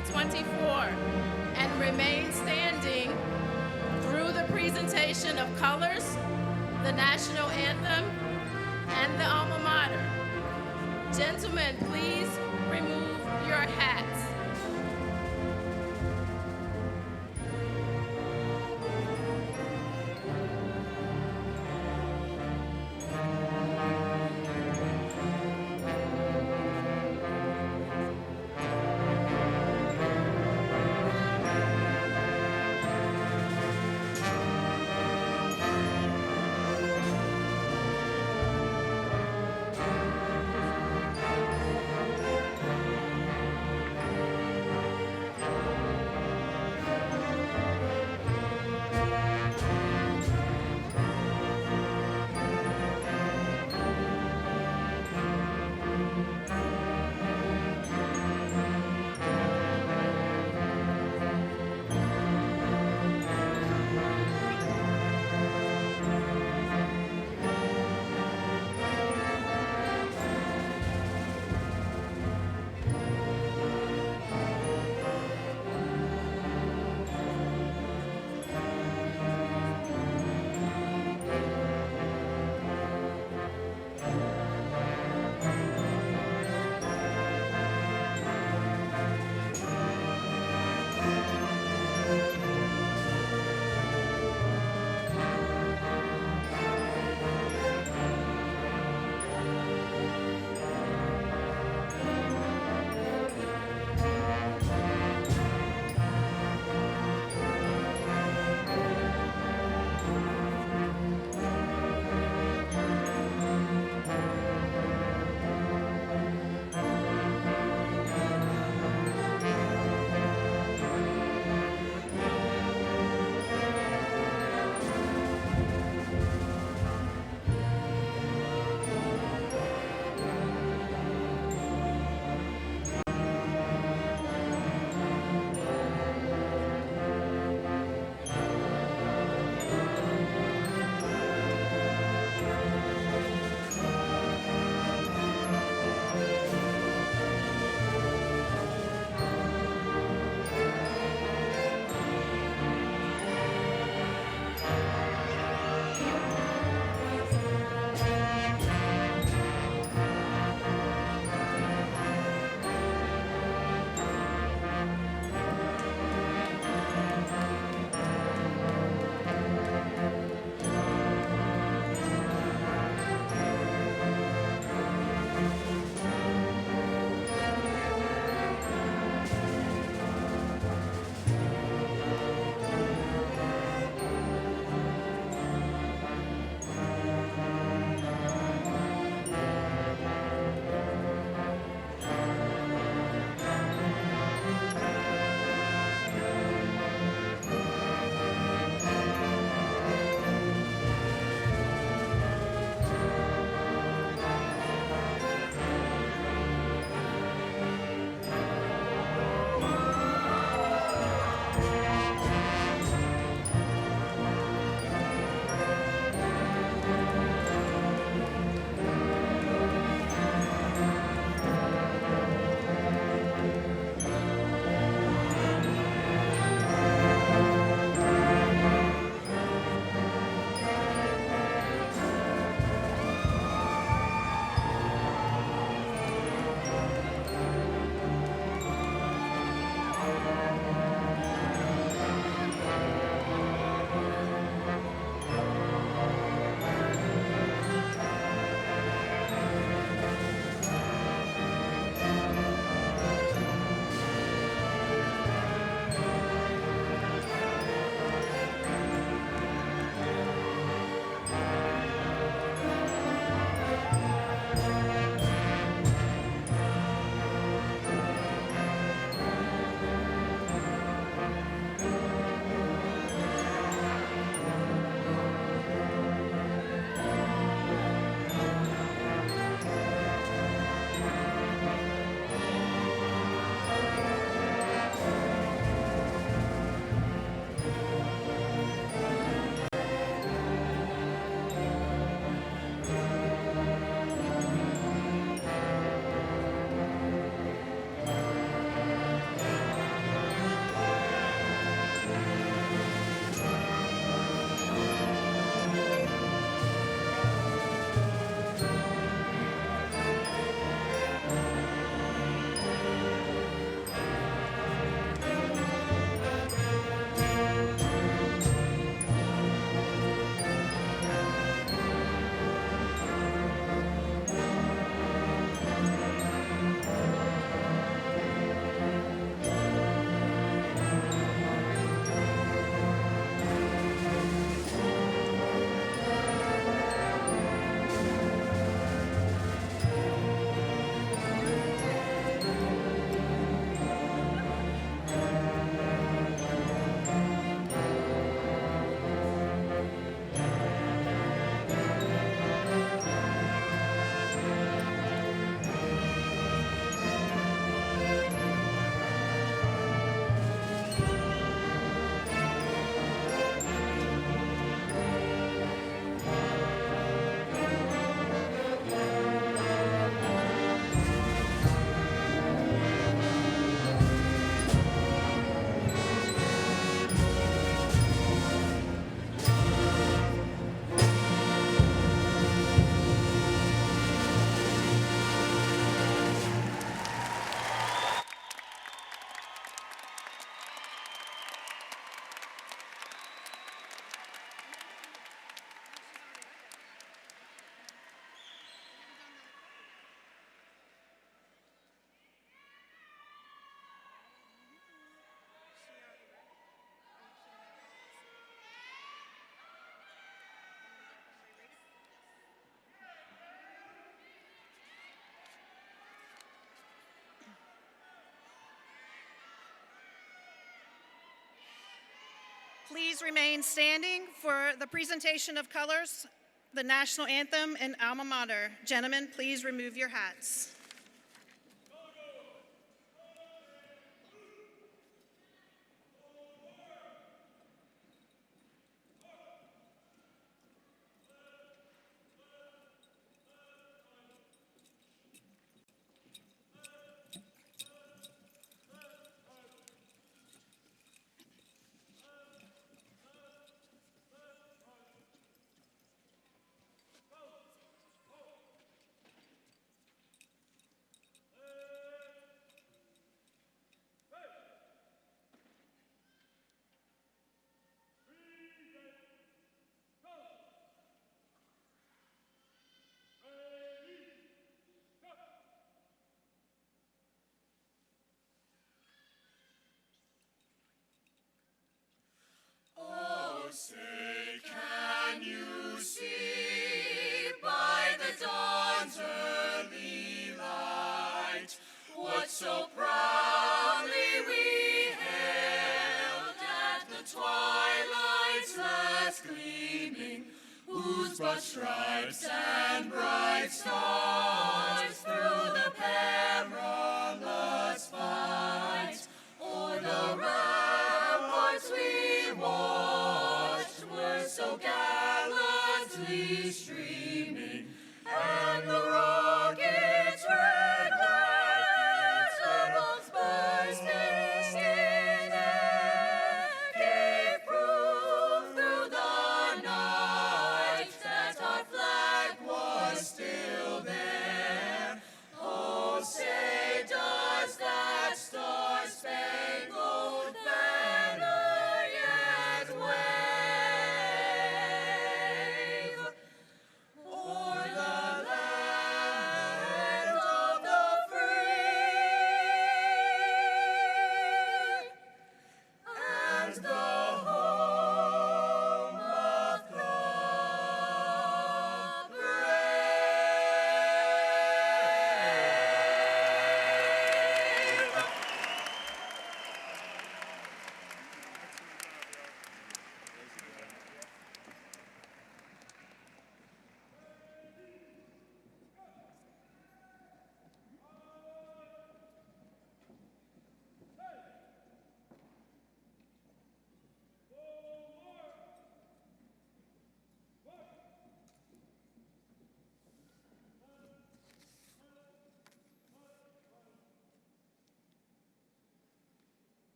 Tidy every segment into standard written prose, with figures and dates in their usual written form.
2024 and remain standing through the presentation of colors, the national anthem, and the alma mater. Gentlemen, please remove your hats. Please remain standing for the presentation of colors, the national anthem, and alma mater. Gentlemen, please remove your hats. Oh, say, can you see by the dawn's early light what so proudly we hailed at the twilight's last gleaming, whose broad stripes and bright stars through the perilous fight o'er the ramparts we watched were so gallantly streaming, and the rocket's red glares amongst bursting in air gave proof through the night that our flag was still there. Oh, say does that star-spangled banner yet wave o'er the land of the free and the home of the brave?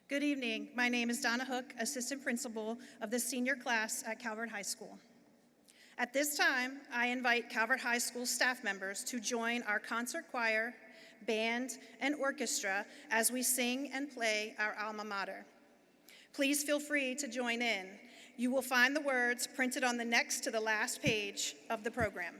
Good evening. My name is Donna Hook, Assistant Principal of the senior class at Calvert High School. At this time, I invite Calvert High School staff members to join our concert choir, band, and orchestra as we sing and play our alma mater. Please feel free to join in. You will find the words printed on the next to the last page of the program.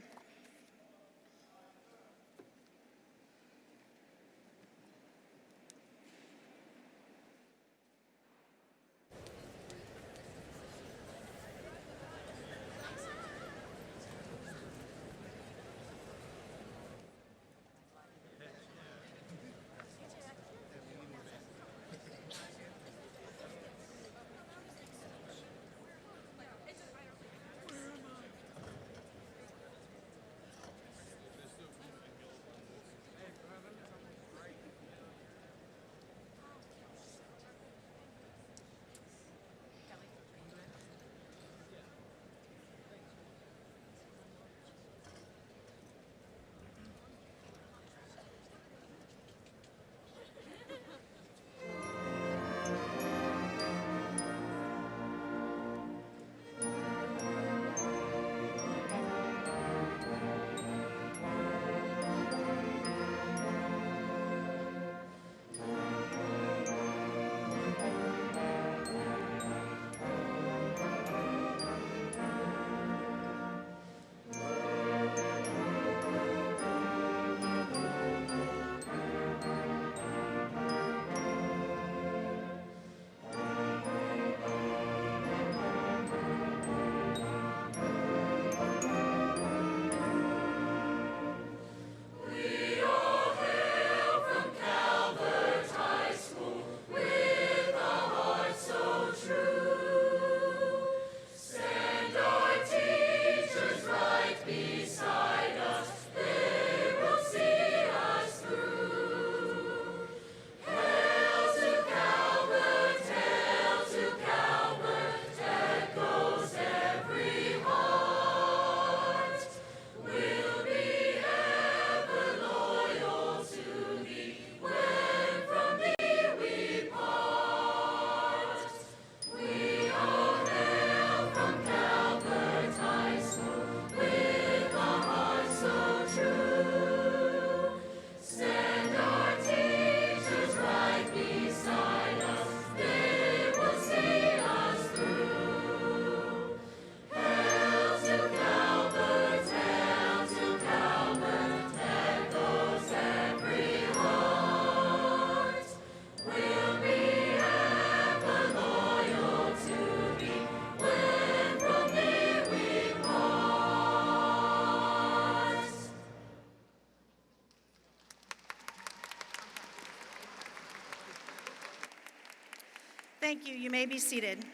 Thank you. You may be seated.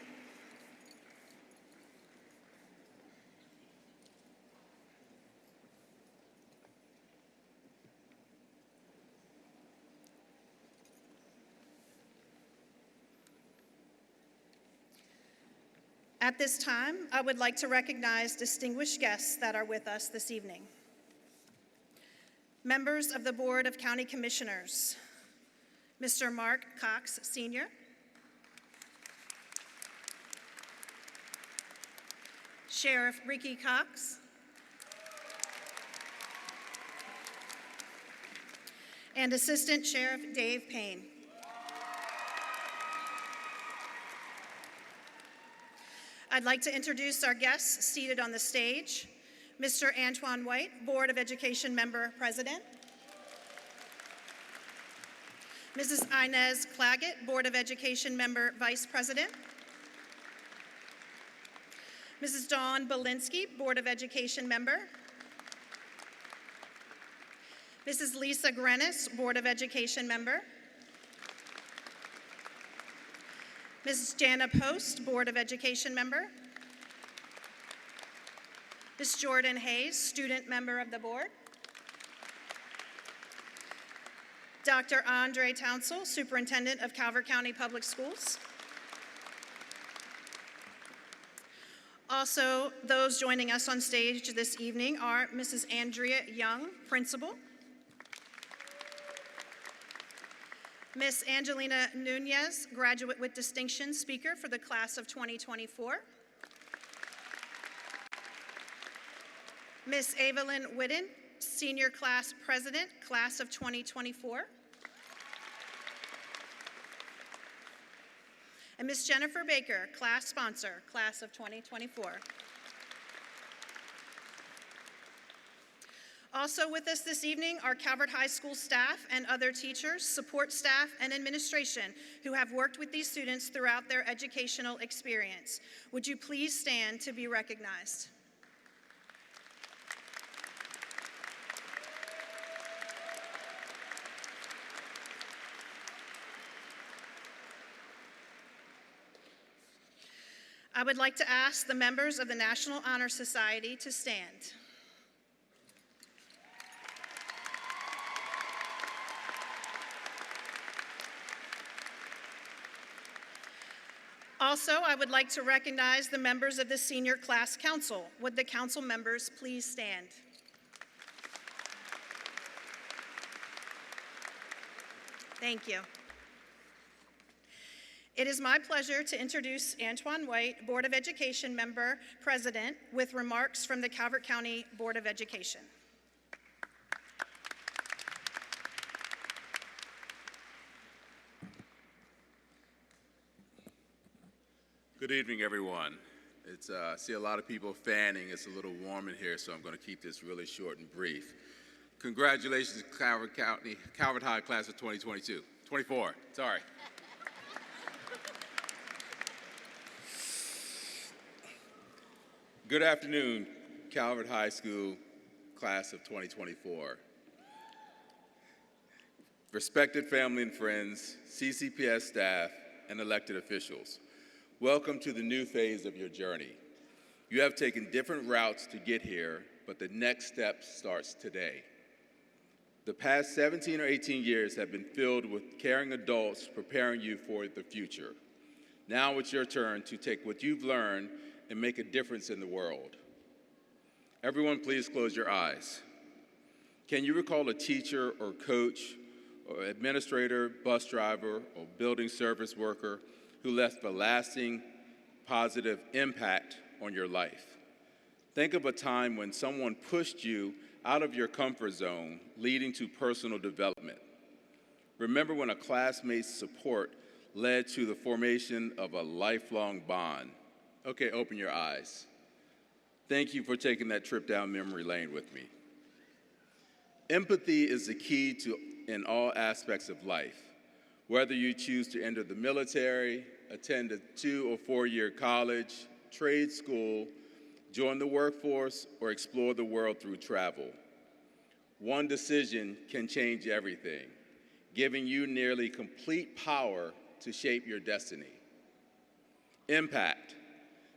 At this time, I would like to recognize distinguished guests that are with us this evening. Members of the Board of County Commissioners, Mr. Mark Cox, Sr., Sheriff Ricky Cox, and Assistant Sheriff Dave Payne. I'd like to introduce our guests seated on the stage. Mr. Antoine White, Board of Education Member President. Mrs. Inez Claggett, Board of Education Member Vice President. Mrs. Dawn Belinsky, Board of Education Member. Mrs. Lisa Grenis, Board of Education Member. Mrs. Jana Post, Board of Education Member. Ms. Jordan Hayes, Student Member of the Board. Dr. Andre Townsell, Superintendent of Calvert County Public Schools. Also, those joining us on stage this evening are Mrs. Andrea Young, Principal. Ms. Angelina Nunez, Graduate with Distinction Speaker for the Class of 2024. Ms. Evelyn Whitten, Senior Class President, Class of 2024. And Ms. Jennifer Baker, Class Sponsor, Class of 2024. Also with us this evening are Calvert High School staff and other teachers, support staff, and administration who have worked with these students throughout their educational experience. Would you please stand to be recognized? I would like to ask the members of the National Honor Society to stand. Also, I would like to recognize the members of the Senior Class Council. Would the council members please stand? Thank you. It is my pleasure to introduce Antoine White, Board of Education Member President, with remarks from the Calvert County Board of Education. Good evening, everyone. I see a lot of people fanning. It's a little warm in here, so I'm going to keep this really short and brief. Congratulations, Calvert High Class of 2022. 24, sorry. Good afternoon, Calvert High School Class of 2024. Respected family and friends, CCPS staff, and elected officials, welcome to the new phase of your journey. You have taken different routes to get here, but the next step starts today. The past 17 or 18 years have been filled with caring adults preparing you for the future. Now it's your turn to take what you've learned and make a difference in the world. Everyone, please close your eyes. Can you recall a teacher or coach or administrator, bus driver, or building service worker who left a lasting, positive impact on your life? Think of a time when someone pushed you out of your comfort zone, leading to personal development. Remember when a classmate's support led to the formation of a lifelong bond. Okay, open your eyes. Thank you for taking that trip down memory lane with me. Empathy is the key in all aspects of life. Whether you choose to enter the military, attend a 2 or 4 year college, trade school, join the workforce, or explore the world through travel. One decision can change everything, giving you nearly complete power to shape your destiny. Impact,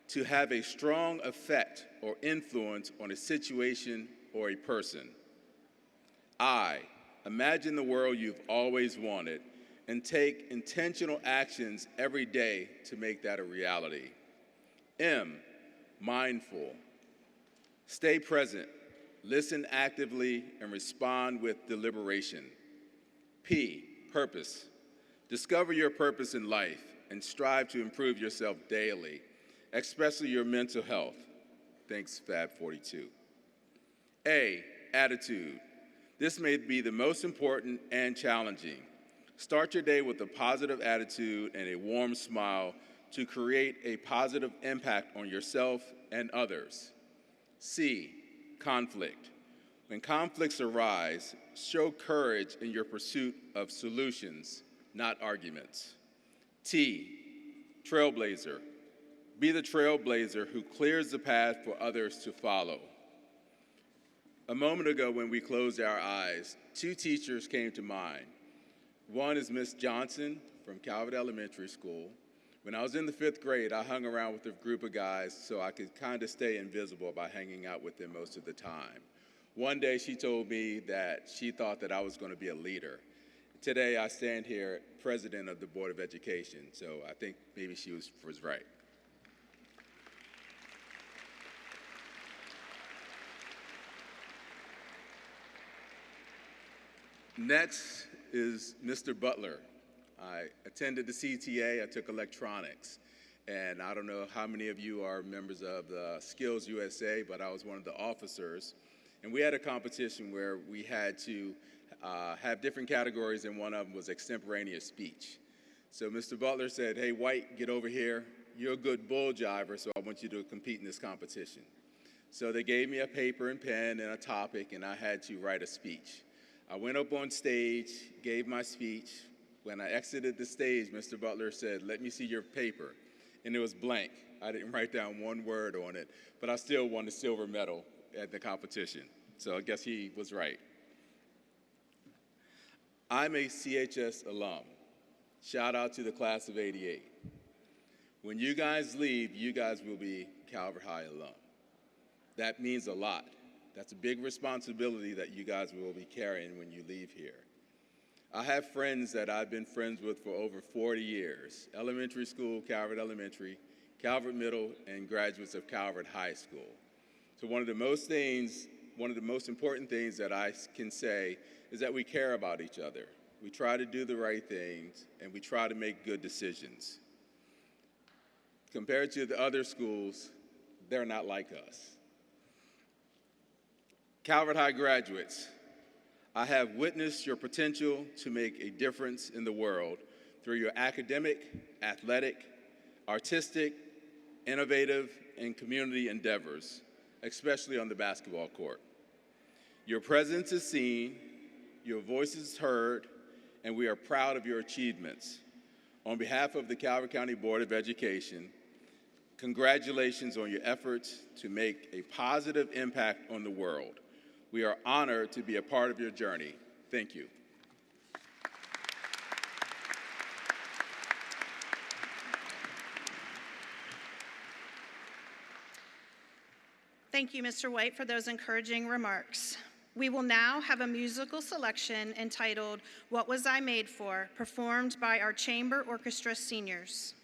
to have a strong effect or influence on a situation or a person. I, imagine the world you've always wanted and take intentional actions every day to make that a reality. M, mindful, stay present, listen actively, and respond with deliberation. P, purpose, discover your purpose in life and strive to improve yourself daily, especially your mental health. Thanks, Fab 42. A, attitude. This may be the most important and challenging. Start your day with a positive attitude and a warm smile to create a positive impact on yourself and others. C, conflict. When conflicts arise, show courage in your pursuit of solutions, not arguments. T, trailblazer. Be the trailblazer who clears the path for others to follow. A moment ago when we closed our eyes, two teachers came to mind. One is Miss Johnson from Calvert Elementary School. When I was in the 5th grade, I hung around with a group of guys so I could kind of stay invisible by hanging out with them most of the time. One day she told me that she thought that I was going to be a leader. Today I stand here president of the Board of Education, so I think maybe she was right. Next is Mr. Butler. I attended the CTA, I took electronics, and I don't know how many of you are members of the Skills USA, but I was one of the officers, and we had a competition where we had to have different categories, and one of them was extemporaneous speech. So Mr. Butler said, "Hey, White, get over here. You're a good bull jiver, so I want you to compete in this competition." So they gave me a paper and pen and a topic, and I had to write a speech. I went up on stage, gave my speech. When I exited the stage, Mr. Butler said, "Let me see your paper." And it was blank. I didn't write down one word on it, but I still won the silver medal at the competition. So I guess he was right. I'm a CHS alum. Shout out to the class of '88. When you guys leave, you guys will be Calvert High alum. That means a lot. That's a big responsibility that you guys will be carrying when you leave here. I have friends that I've been friends with for over 40 years. Elementary school, Calvert Elementary, Calvert Middle, and graduates of Calvert High School. So one of the most important things that I can say is that we care about each other. We try to do the right things, and we try to make good decisions. Compared to the other schools, they're not like us. Calvert High graduates, I have witnessed your potential to make a difference in the world through your academic, athletic, artistic, innovative, and community endeavors, especially on the basketball court. Your presence is seen, your voice is heard, and we are proud of your achievements. On behalf of the Calvert County Board of Education, congratulations on your efforts to make a positive impact on the world. We are honored to be a part of your journey. Thank you. Thank you, Mr. White, for those encouraging remarks. We will now have a musical selection entitled "What Was I Made For?" performed by our Chamber Orchestra seniors.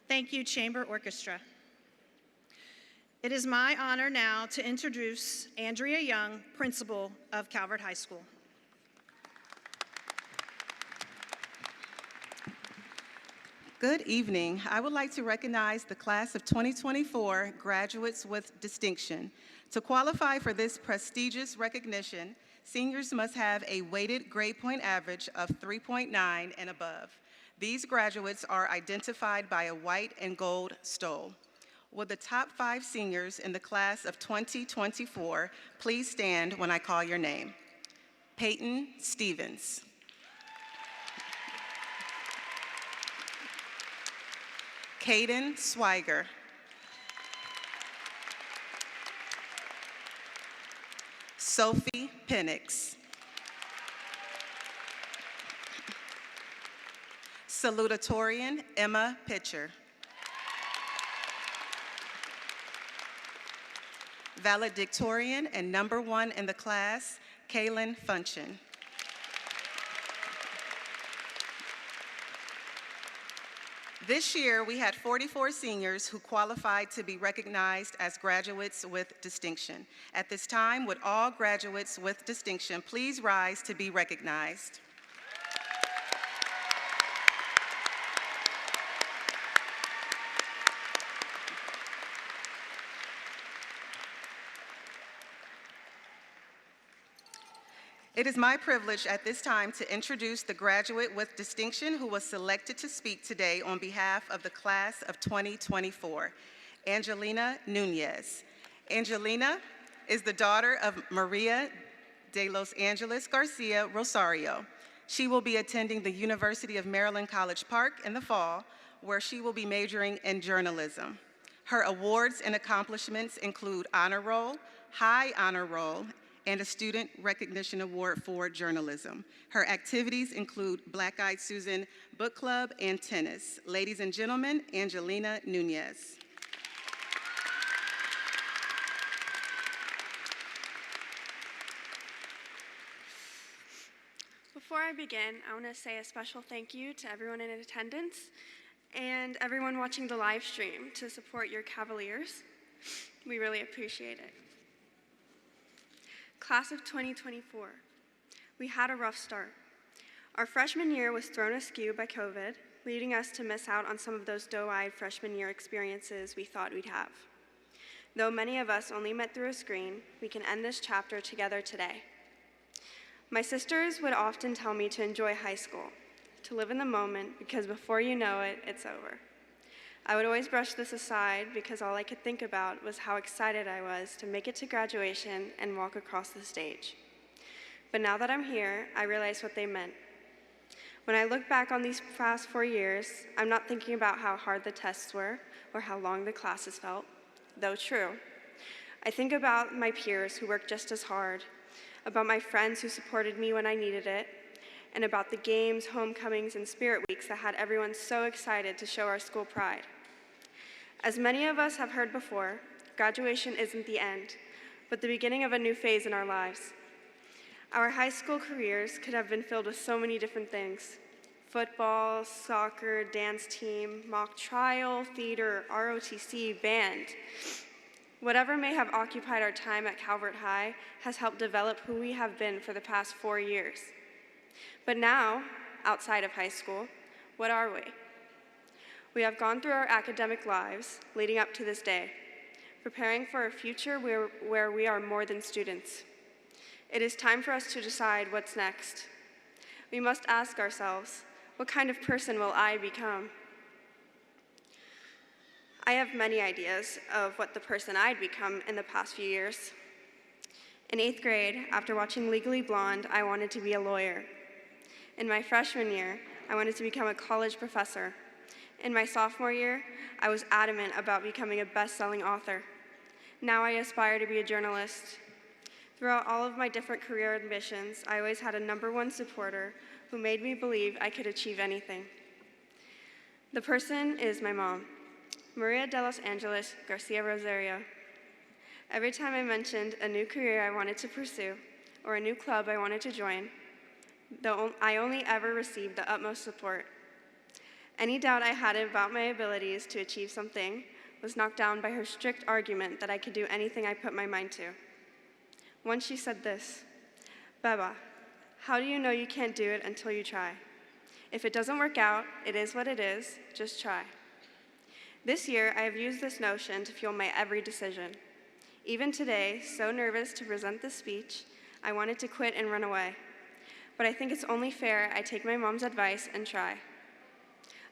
Thank you, Chamber Orchestra. It is my honor now to introduce Andrea Young, Principal of Calvert High School. Good evening. I would like to recognize the class of 2024 graduates with distinction. To qualify for this prestigious recognition, seniors must have a weighted grade point average of 3.9 and above. These graduates are identified by a white and gold stole. Will the top 5 seniors in the class of 2024 please stand when I call your name? Peyton Stevens. Caden Swiger. Sophie Penix. Salutatorian Emma Pitcher. Valedictorian and number 1 in the class, Kaylin Funchen. This year, we had 44 seniors who qualified to be recognized as graduates with distinction. At this time, would all graduates with distinction please rise to be recognized? It is my privilege at this time to introduce the graduate with distinction who was selected to speak today on behalf of the class of 2024, Angelina Nunez. Angelina is the daughter of Maria de Los Angeles Garcia Rosario. She will be attending the University of Maryland College Park in the fall, where she will be majoring in journalism. Her awards and accomplishments include Honor Roll, High Honor Roll, and a Student Recognition Award for Journalism. Her activities include Black Eyed Susan Book Club and tennis. Ladies and gentlemen, Angelina Nunez. Before I begin, I want to say a special thank you to everyone in attendance and everyone watching the live stream to support your Cavaliers. We really appreciate it. Class of 2024, we had a rough start. Our freshman year was thrown askew by COVID, leading us to miss out on some of those doe-eyed freshman year experiences we thought we'd have. Though many of us only met through a screen, we can end this chapter together today. My sisters would often tell me to enjoy high school, to live in the moment, because before you know it, it's over. I would always brush this aside because all I could think about was how excited I was to make it to graduation and walk across the stage. But now that I'm here, I realize what they meant. When I look back on these past 4 years, I'm not thinking about how hard the tests were or how long the classes felt, though true. I think about my peers who worked just as hard, about my friends who supported me when I needed it, and about the games, homecomings, and spirit weeks that had everyone so excited to show our school pride. As many of us have heard before, graduation isn't the end, but the beginning of a new phase in our lives. Our high school careers could have been filled with so many different things: football, soccer, dance team, mock trial, theater, ROTC, band. Whatever may have occupied our time at Calvert High has helped develop who we have been for the past 4 years. But now, outside of high school, what are we? We have gone through our academic lives leading up to this day, preparing for a future where we are more than students. It is time for us to decide what's next. We must ask ourselves, what kind of person will I become? I have many ideas of what the person I'd become in the past few years. In 8th grade, after watching Legally Blonde, I wanted to be a lawyer. In my freshman year, I wanted to become a college professor. In my sophomore year, I was adamant about becoming a best-selling author. Now I aspire to be a journalist. Throughout all of my different career ambitions, I always had a #1 supporter who made me believe I could achieve anything. The person is my mom, Maria de Los Angeles Garcia Rosario. Every time I mentioned a new career I wanted to pursue or a new club I wanted to join, I only ever received the utmost support. Any doubt I had about my abilities to achieve something was knocked down by her strict argument that I could do anything I put my mind to. Once she said this, "Beba, how do you know you can't do it until you try? If it doesn't work out, it is what it is, just try." This year, I have used this notion to fuel my every decision. Even today, so nervous to present this speech, I wanted to quit and run away. But I think it's only fair I take my mom's advice and try.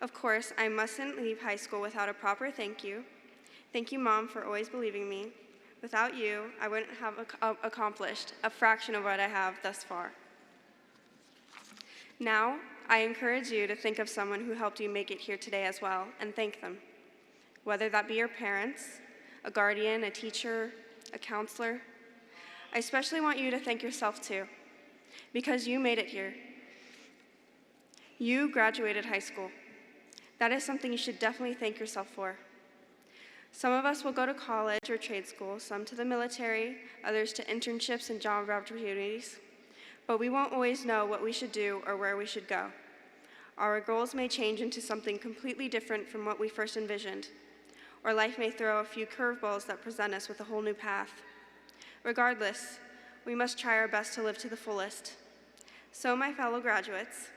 Of course, I mustn't leave high school without a proper thank you. Thank you, Mom, for always believing me. Without you, I wouldn't have accomplished a fraction of what I have thus far. Now, I encourage you to think of someone who helped you make it here today as well, and thank them. Whether that be your parents, a guardian, a teacher, a counselor. I especially want you to thank yourself too, because you made it here. You graduated high school. That is something you should definitely thank yourself for. Some of us will go to college or trade school, some to the military, others to internships and job opportunities, but we won't always know what we should do or where we should go. Our goals may change into something completely different from what we first envisioned, or life may throw a few curveballs that present us with a whole new path. Regardless, we must try our best to live to the fullest. So, my fellow graduates,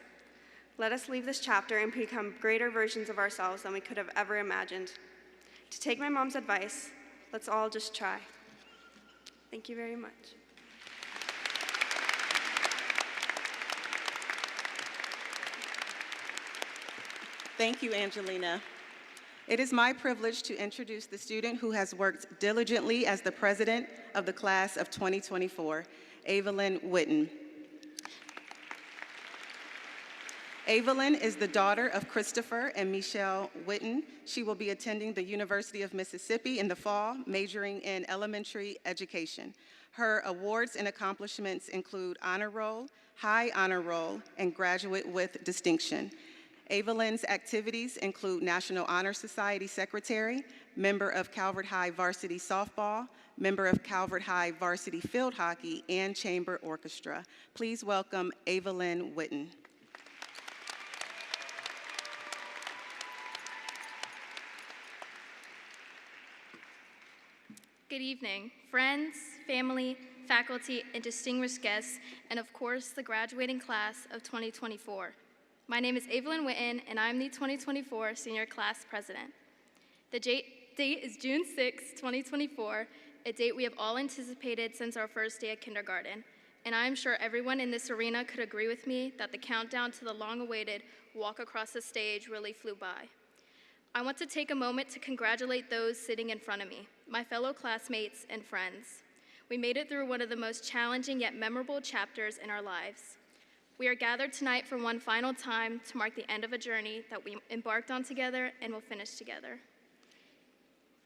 let us leave this chapter and become greater versions of ourselves than we could have ever imagined. To take my mom's advice, let's all just try. Thank you very much. Thank you, Angelina. It is my privilege to introduce the student who has worked diligently as the president of the class of 2024, Evelyn Witten. Evelyn is the daughter of Christopher and Michelle Witten. She will be attending the University of Mississippi in the fall, majoring in elementary education. Her awards and accomplishments include Honor Roll, High Honor Roll, and Graduate with Distinction. Evelyn's activities include National Honor Society Secretary, member of Calvert High Varsity Softball, member of Calvert High Varsity Field Hockey, and Chamber Orchestra. Please welcome Evelyn Witten. Good evening, friends, family, faculty, and distinguished guests, and of course, the graduating class of 2024. My name is Evelyn Witten, and I'm the 2024 Senior Class President. The date is June 6, 2024, a date we have all anticipated since our first day of kindergarten, and I'm sure everyone in this arena could agree with me that the countdown to the long-awaited walk across the stage really flew by. I want to take a moment to congratulate those sitting in front of me, my fellow classmates and friends. We made it through one of the most challenging yet memorable chapters in our lives. We are gathered tonight for one final time to mark the end of a journey that we embarked on together and will finish together.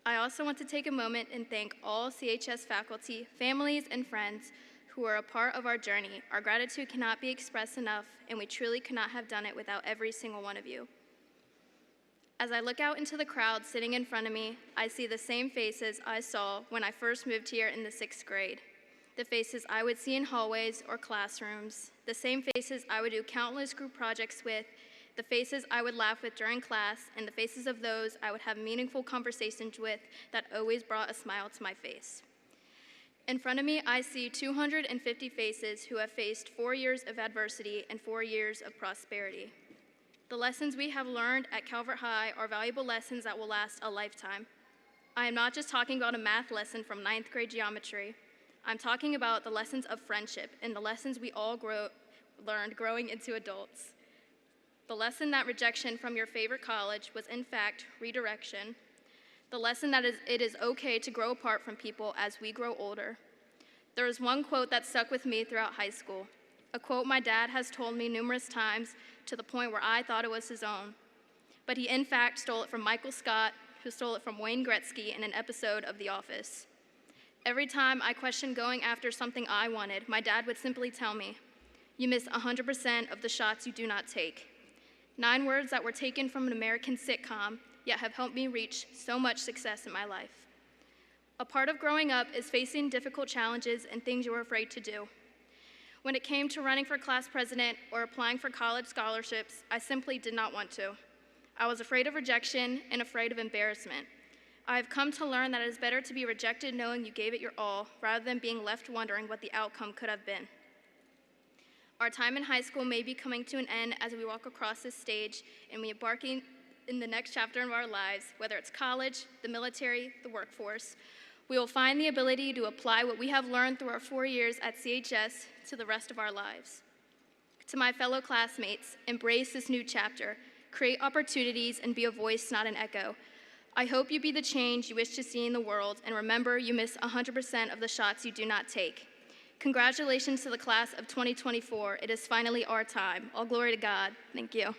I also want to take a moment and thank all CHS faculty, families, and friends who are a part of our journey. Our gratitude cannot be expressed enough, and we truly could not have done it without every single one of you. As I look out into the crowd sitting in front of me, I see the same faces I saw when I first moved here in the 6th grade. The faces I would see in hallways or classrooms, the same faces I would do countless group projects with, the faces I would laugh with during class, and the faces of those I would have meaningful conversations with that always brought a smile to my face. In front of me, I see 250 faces who have faced 4 years of adversity and 4 years of prosperity. The lessons we have learned at Calvert High are valuable lessons that will last a lifetime. I am not just talking about a math lesson from 9th grade geometry. I'm talking about the lessons of friendship and the lessons we all learned growing into adults. The lesson that rejection from your favorite college was in fact redirection. The lesson that it is okay to grow apart from people as we grow older. There is one quote that stuck with me throughout high school, a quote my dad has told me numerous times to the point where I thought it was his own. But he in fact stole it from Michael Scott, who stole it from Wayne Gretzky in an episode of The Office. Every time I questioned going after something I wanted, my dad would simply tell me, "You miss 100% of the shots you do not take." 9 words that were taken from an American sitcom, yet have helped me reach so much success in my life. A part of growing up is facing difficult challenges and things you were afraid to do. When it came to running for class president or applying for college scholarships, I simply did not want to. I was afraid of rejection and afraid of embarrassment. I have come to learn that it is better to be rejected knowing you gave it your all rather than being left wondering what the outcome could have been. Our time in high school may be coming to an end as we walk across this stage and we embarking in the next chapter of our lives, whether it's college, the military, the workforce. We will find the ability to apply what we have learned through our 4 years at CHS to the rest of our lives. To my fellow classmates, embrace this new chapter, create opportunities, and be a voice, not an echo. I hope you be the change you wish to see in the world, and remember you miss 100% of the shots you do not take. Congratulations to the class of 2024. It is finally our time. All glory to God. Thank you.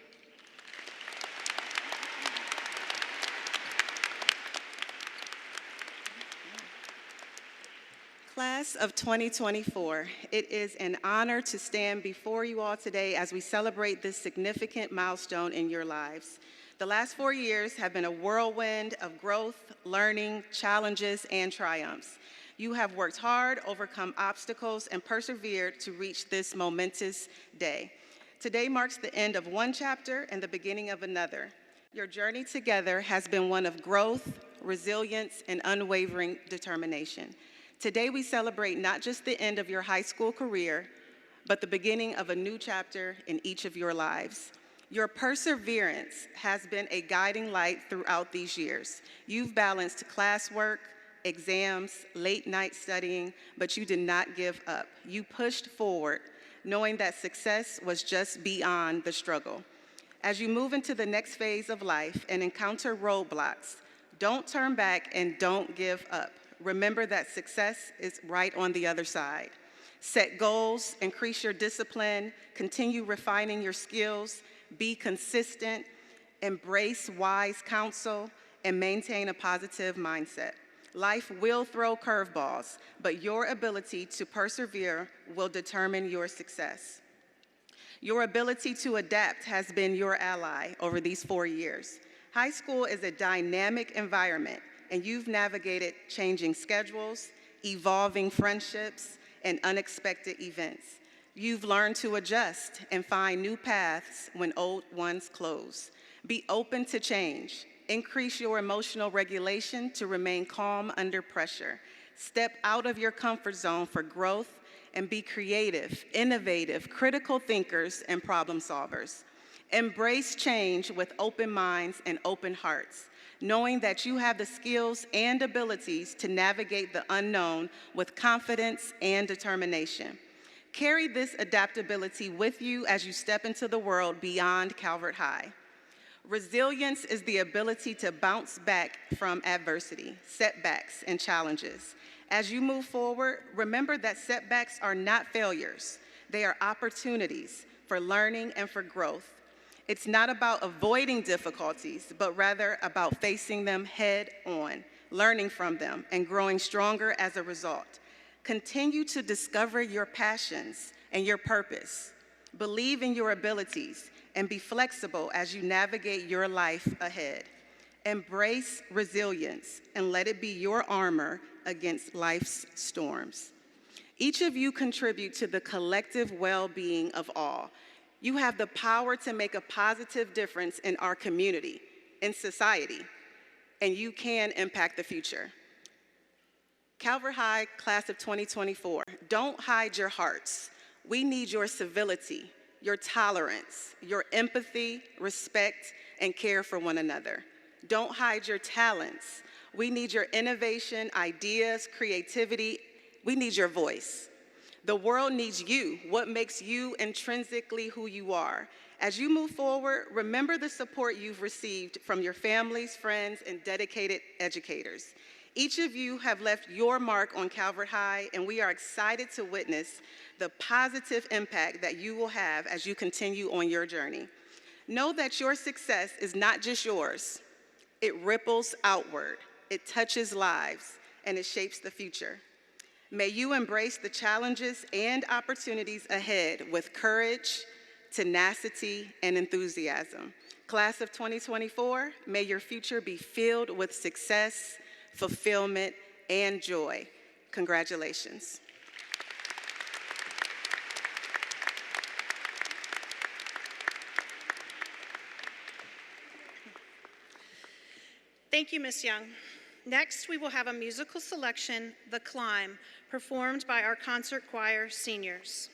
Class of 2024, it is an honor to stand before you all today as we celebrate this significant milestone in your lives. The last 4 years have been a whirlwind of growth, learning, challenges, and triumphs. You have worked hard, overcome obstacles, and persevered to reach this momentous day. Today marks the end of one chapter and the beginning of another. Your journey together has been one of growth, resilience, and unwavering determination. Today we celebrate not just the end of your high school career, but the beginning of a new chapter in each of your lives. Your perseverance has been a guiding light throughout these years. You've balanced classwork, exams, late night studying, but you did not give up. You pushed forward, knowing that success was just beyond the struggle. As you move into the next phase of life and encounter roadblocks, don't turn back and don't give up. Remember that success is right on the other side. Set goals, increase your discipline, continue refining your skills, be consistent, embrace wise counsel, and maintain a positive mindset. Life will throw curveballs, but your ability to persevere will determine your success. Your ability to adapt has been your ally over these 4 years. High school is a dynamic environment, and you've navigated changing schedules, evolving friendships, and unexpected events. You've learned to adjust and find new paths when old ones close. Be open to change. Increase your emotional regulation to remain calm under pressure. Step out of your comfort zone for growth and be creative, innovative, critical thinkers, and problem solvers. Embrace change with open minds and open hearts, knowing that you have the skills and abilities to navigate the unknown with confidence and determination. Carry this adaptability with you as you step into the world beyond Calvert High. Resilience is the ability to bounce back from adversity, setbacks, and challenges. As you move forward, remember that setbacks are not failures. They are opportunities for learning and for growth. It's not about avoiding difficulties, but rather about facing them head on, learning from them, and growing stronger as a result. Continue to discover your passions and your purpose. Believe in your abilities and be flexible as you navigate your life ahead. Embrace resilience and let it be your armor against life's storms. Each of you contribute to the collective well-being of all. You have the power to make a positive difference in our community, in society, and you can impact the future. Calvert High, class of 2024, don't hide your hearts. We need your civility, your tolerance, your empathy, respect, and care for one another. Don't hide your talents. We need your innovation, ideas, creativity. We need your voice. The world needs you, what makes you intrinsically who you are. As you move forward, remember the support you've received from your families, friends, and dedicated educators. Each of you have left your mark on Calvert High, and we are excited to witness the positive impact that you will have as you continue on your journey. Know that your success is not just yours. It ripples outward, it touches lives, and it shapes the future. May you embrace the challenges and opportunities ahead with courage, tenacity, and enthusiasm. Class of 2024, may your future be filled with success, fulfillment, and joy. Congratulations. Thank you, Ms. Young. Next, we will have a musical selection, The Climb, performed by our concert choir seniors.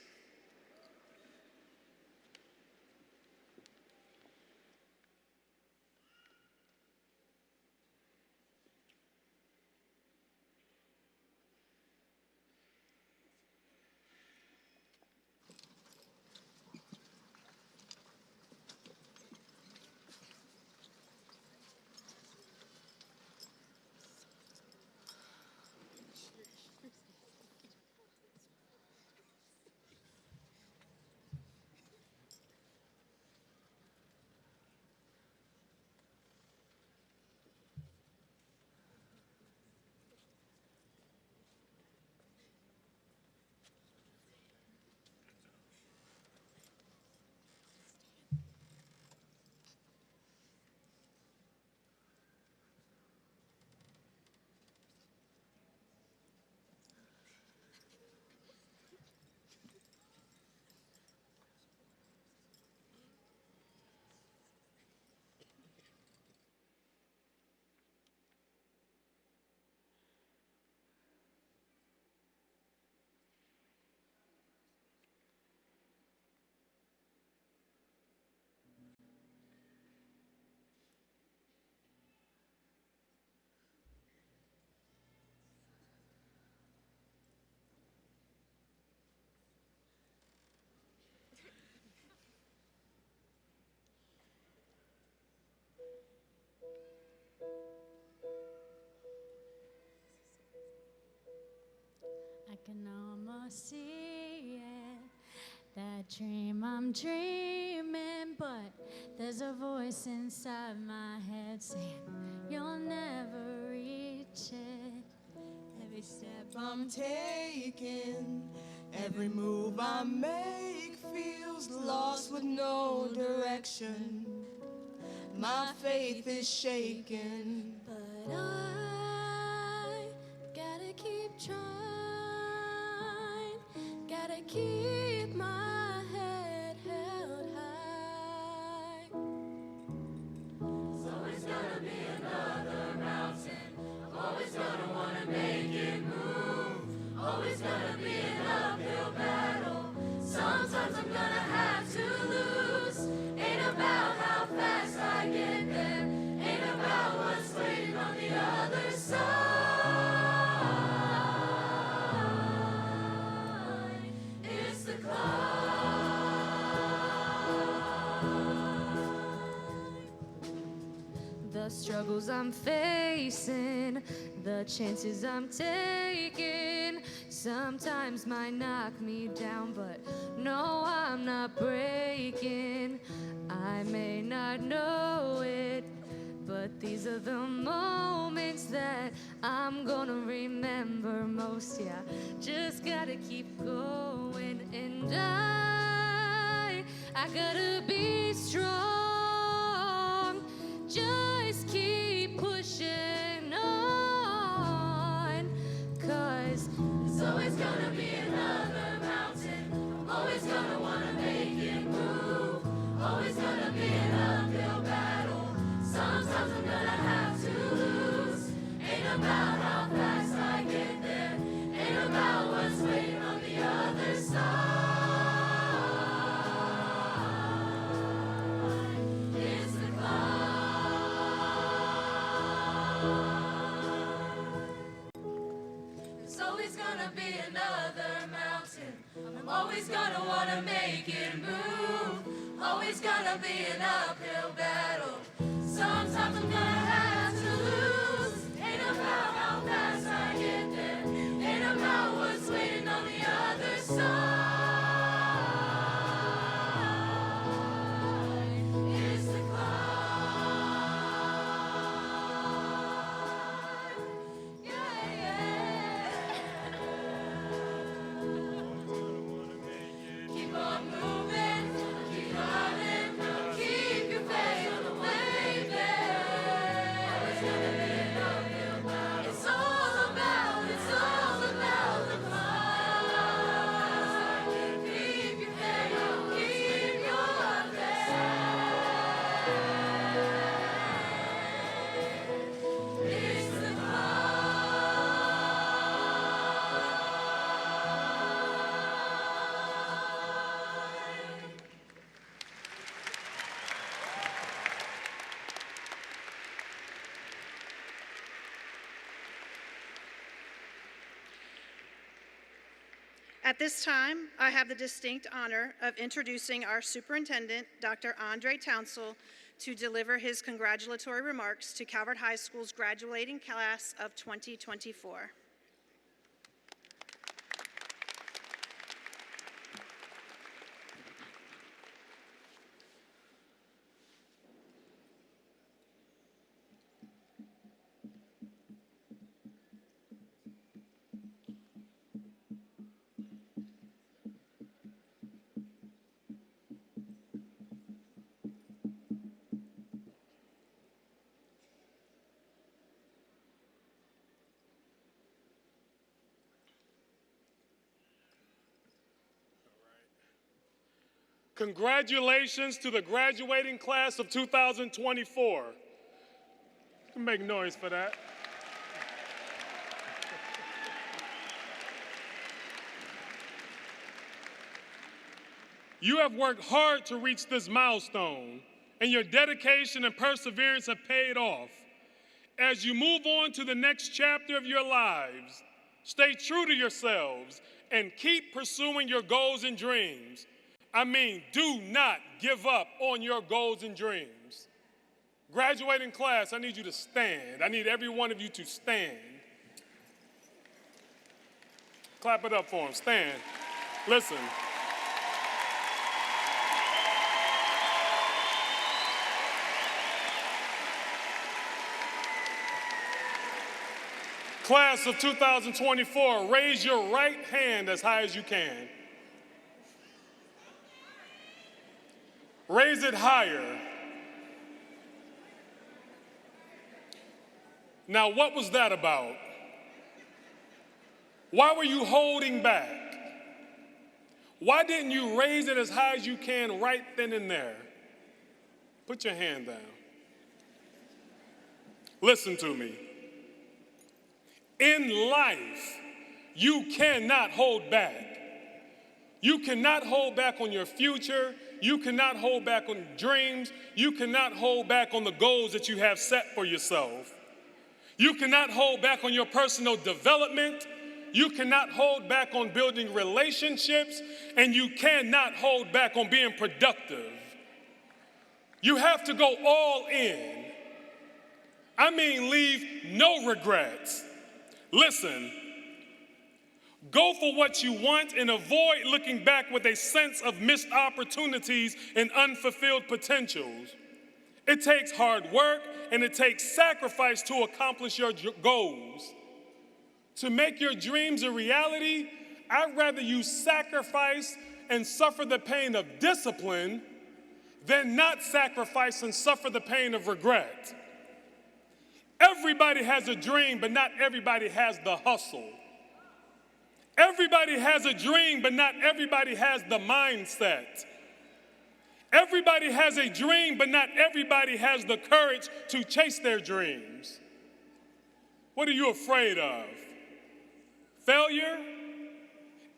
I can almost see it, that dream I'm dreaming, but there's a voice inside my head saying, you'll never reach it. Every step I'm taking, every move I make feels lost with no direction. My faith is shaken, but I gotta keep trying, gotta keep my head held high. There's always gonna be another mountain. I'm always gonna wanna make it move. Always gonna be an uphill battle. Sometimes I'm gonna have to lose. Ain't about how fast I get there. Ain't about what's waiting on the other side. It's the climb. The struggles I'm facing, the chances I'm taking, sometimes might knock me down, but no, I'm not breaking. I may not know it, but these are the moments that I'm gonna remember most. Yeah, just gotta keep going, and I gotta be strong. Just keep pushing on, 'cause there's always gonna be another mountain. I'm always gonna wanna make it move. Always gonna be an uphill battle. Sometimes I'm gonna have to lose. Ain't about how fast I get there. Ain't about what's waiting on the other side. It's the climb. There's always gonna be another mountain. I'm always gonna wanna make it move. Always gonna be an uphill battle. Sometimes I'm gonna have to lose. Ain't about how fast I get there. Ain't about what's waiting on the other side. It's the climb. Yeah, yeah. Keep on moving, keep running, keep your faith on the way there. At this time, I have the distinct honor of introducing our superintendent, Dr. Andre Townsell, to deliver his congratulatory remarks to Calvert High School's graduating class of 2024. Congratulations to the graduating class of 2024. You can make noise for that. You have worked hard to reach this milestone, and your dedication and perseverance have paid off. As you move on to the next chapter of your lives, stay true to yourselves and keep pursuing your goals and dreams. I mean, do not give up on your goals and dreams. Graduating class, I need you to stand. I need every one of you to stand. Clap it up for them. Stand. Listen. Class of 2024, raise your right hand as high as you can. Raise it higher. Now, what was that about? Why were you holding back? Why didn't you raise it as high as you can right then and there? Put your hand down. Listen to me. In life, you cannot hold back. You cannot hold back on your future. You cannot hold back on dreams. You cannot hold back on the goals that you have set for yourself. You cannot hold back on your personal development. You cannot hold back on building relationships. And you cannot hold back on being productive. You have to go all in. I mean, leave no regrets. Listen. Go for what you want and avoid looking back with a sense of missed opportunities and unfulfilled potentials. It takes hard work and it takes sacrifice to accomplish your goals. To make your dreams a reality, I'd rather you sacrifice and suffer the pain of discipline than not sacrifice and suffer the pain of regret. Everybody has a dream, but not everybody has the hustle. Everybody has a dream, but not everybody has the mindset. Everybody has a dream, but not everybody has the courage to chase their dreams. What are you afraid of? Failure?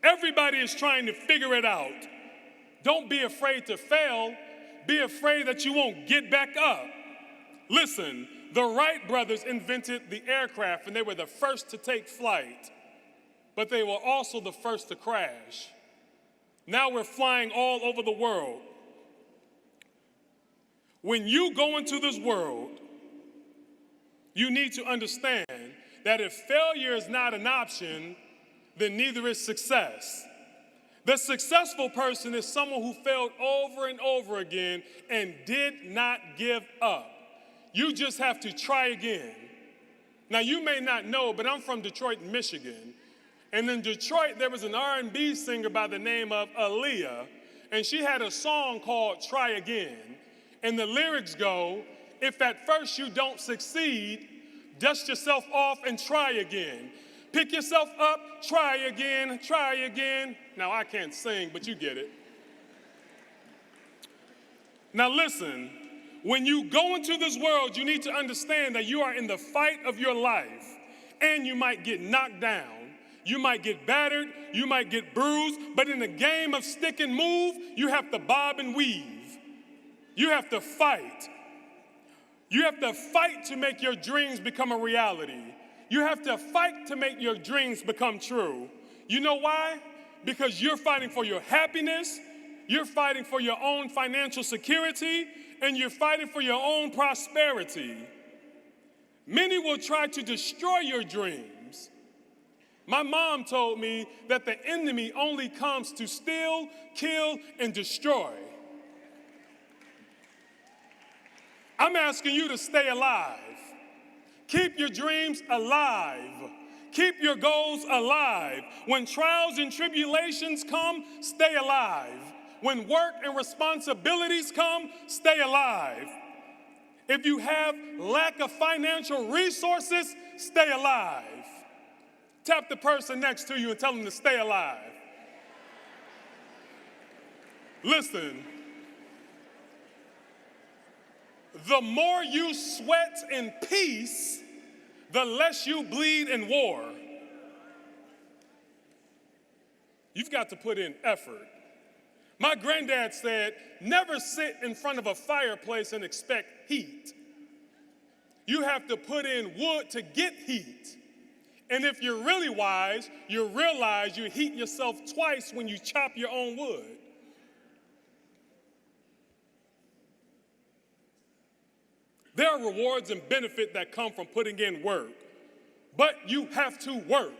Everybody is trying to figure it out. Don't be afraid to fail. Be afraid that you won't get back up. Listen, the Wright brothers invented the aircraft, and they were the first to take flight. But they were also the first to crash. Now we're flying all over the world. When you go into this world, you need to understand that if failure is not an option, then neither is success. The successful person is someone who failed over and over again and did not give up. You just have to try again. Now, you may not know, but I'm from Detroit, Michigan. And in Detroit, there was an R&B singer by the name of Aaliyah, and she had a song called Try Again. And the lyrics go, if at first you don't succeed, dust yourself off and try again. Pick yourself up, try again, try again. Now, I can't sing, but you get it. Now, listen, when you go into this world, you need to understand that you are in the fight of your life, and you might get knocked down. You might get battered, you might get bruised, but in the game of stick and move, you have to bob and weave. You have to fight. You have to fight to make your dreams become a reality. You have to fight to make your dreams become true. You know why? because you're fighting for your happiness, you're fighting for your own financial security, and you're fighting for your own prosperity. Many will try to destroy your dreams. My mom told me that the enemy only comes to steal, kill, and destroy. I'm asking you to stay alive. Keep your dreams alive. Keep your goals alive. When trials and tribulations come, stay alive. When work and responsibilities come, stay alive. If you have lack of financial resources, stay alive. Tap the person next to you and tell them to stay alive. Listen, the more you sweat in peace, the less you bleed in war. You've got to put in effort. My granddad said, never sit in front of a fireplace and expect heat. You have to put in wood to get heat. And if you're really wise, you realize you heat yourself twice when you chop your own wood. There are rewards and benefits that come from putting in work, but you have to work.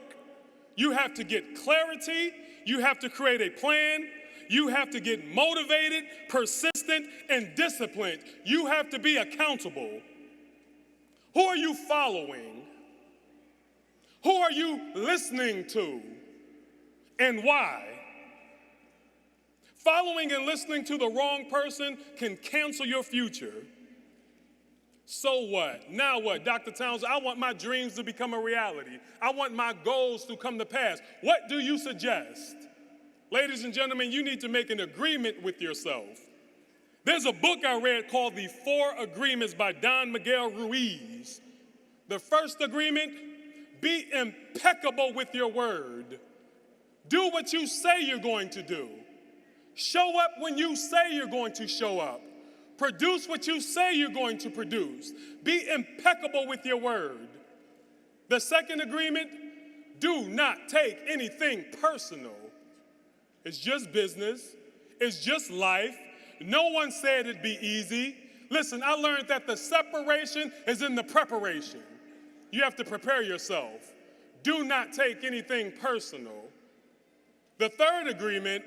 You have to get clarity. You have to create a plan. You have to get motivated, persistent, and disciplined. You have to be accountable. Who are you following? Who are you listening to? And why? Following and listening to the wrong person can cancel your future. So what? Now what? Dr. Townsend, I want my dreams to become a reality. I want my goals to come to pass. What do you suggest? Ladies and gentlemen, you need to make an agreement with yourself. There's a book I read called The 4 Agreements by Don Miguel Ruiz. The first agreement, be impeccable with your word. Do what you say you're going to do. Show up when you say you're going to show up. Produce what you say you're going to produce. Be impeccable with your word. The second agreement, do not take anything personal. It's just business. It's just life. No one said it'd be easy. Listen, I learned that the separation is in the preparation. You have to prepare yourself. Do not take anything personal. The third agreement,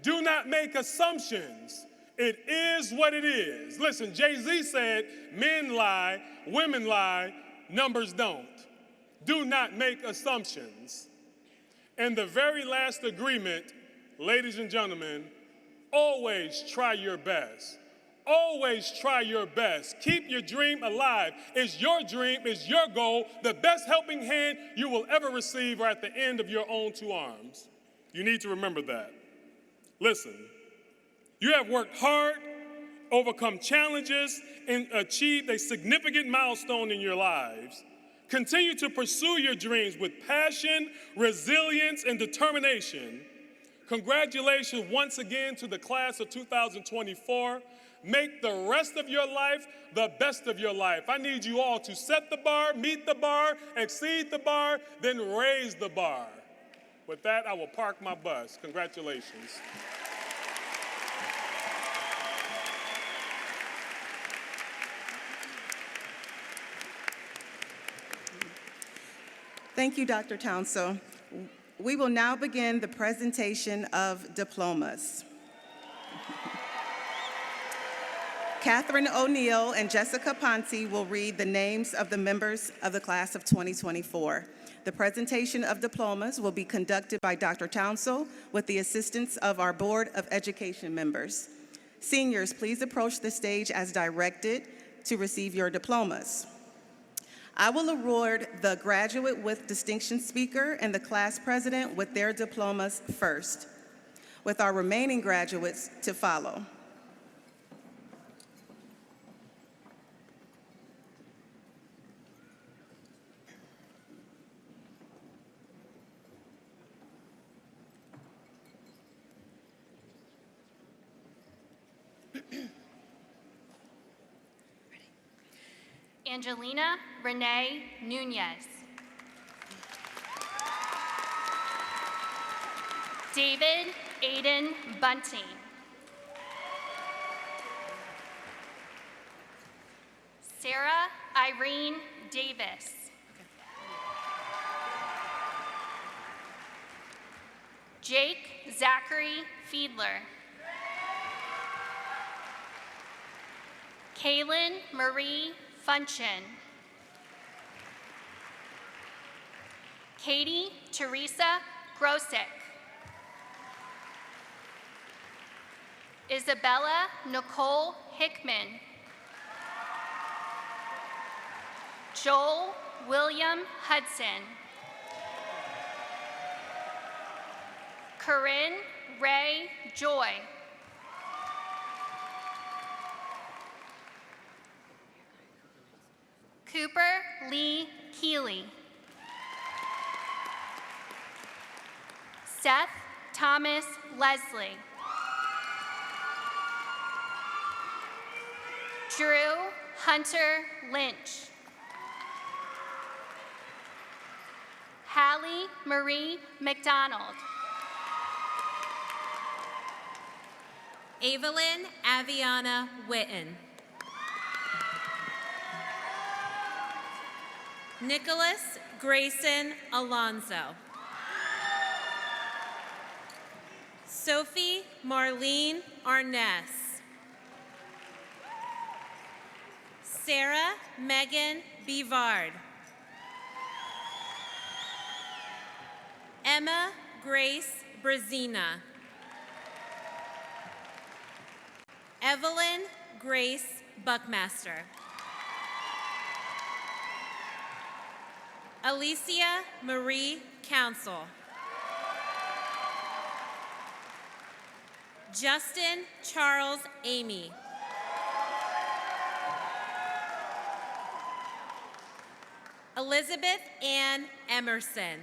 do not make assumptions. It is what it is. Listen, Jay-Z said, men lie, women lie, numbers don't. Do not make assumptions. And the very last agreement, ladies and gentlemen, always try your best. Always try your best. Keep your dream alive. It's your dream, it's your goal. The best helping hand you will ever receive are at the end of your own 2 arms. You need to remember that. Listen, you have worked hard, overcome challenges, and achieved a significant milestone in your lives. Continue to pursue your dreams with passion, resilience, and determination. Congratulations once again to the class of 2024. Make the rest of your life the best of your life. I need you all to set the bar, meet the bar, exceed the bar, then raise the bar. With that, I will park my bus. Congratulations. Thank you, Dr. Townsend. We will now begin the presentation of diplomas. Catherine O'Neill and Jessica Ponte will read the names of the members of the class of 2024. The presentation of diplomas will be conducted by Dr. Townsend with the assistance of our Board of Education members. Seniors, please approach the stage as directed to receive your diplomas. I will award the graduate with distinction speaker and the class president with their diplomas first, with our remaining graduates to follow. Angelina Renee Nunez. David Aiden Bunting. Sarah Irene Davis. Jake Zachary Fiedler. Kaylin Marie Funchin. Katie Teresa Grosick. Isabella Nicole Hickman. Joel William Hudson. Corinne Ray Joy. Cooper Lee Keeley. Seth Thomas Leslie. Drew Hunter Lynch. Hallie Marie McDonald. Evelyn Aviana Witten. Nicholas Grayson Alonso. Sophie Marlene Arness. Sarah Megan Bivard. Emma Grace Brazina. Evelyn Grace Buckmaster. Alicia Marie Council. Justin Charles Amy. Elizabeth Ann Emerson.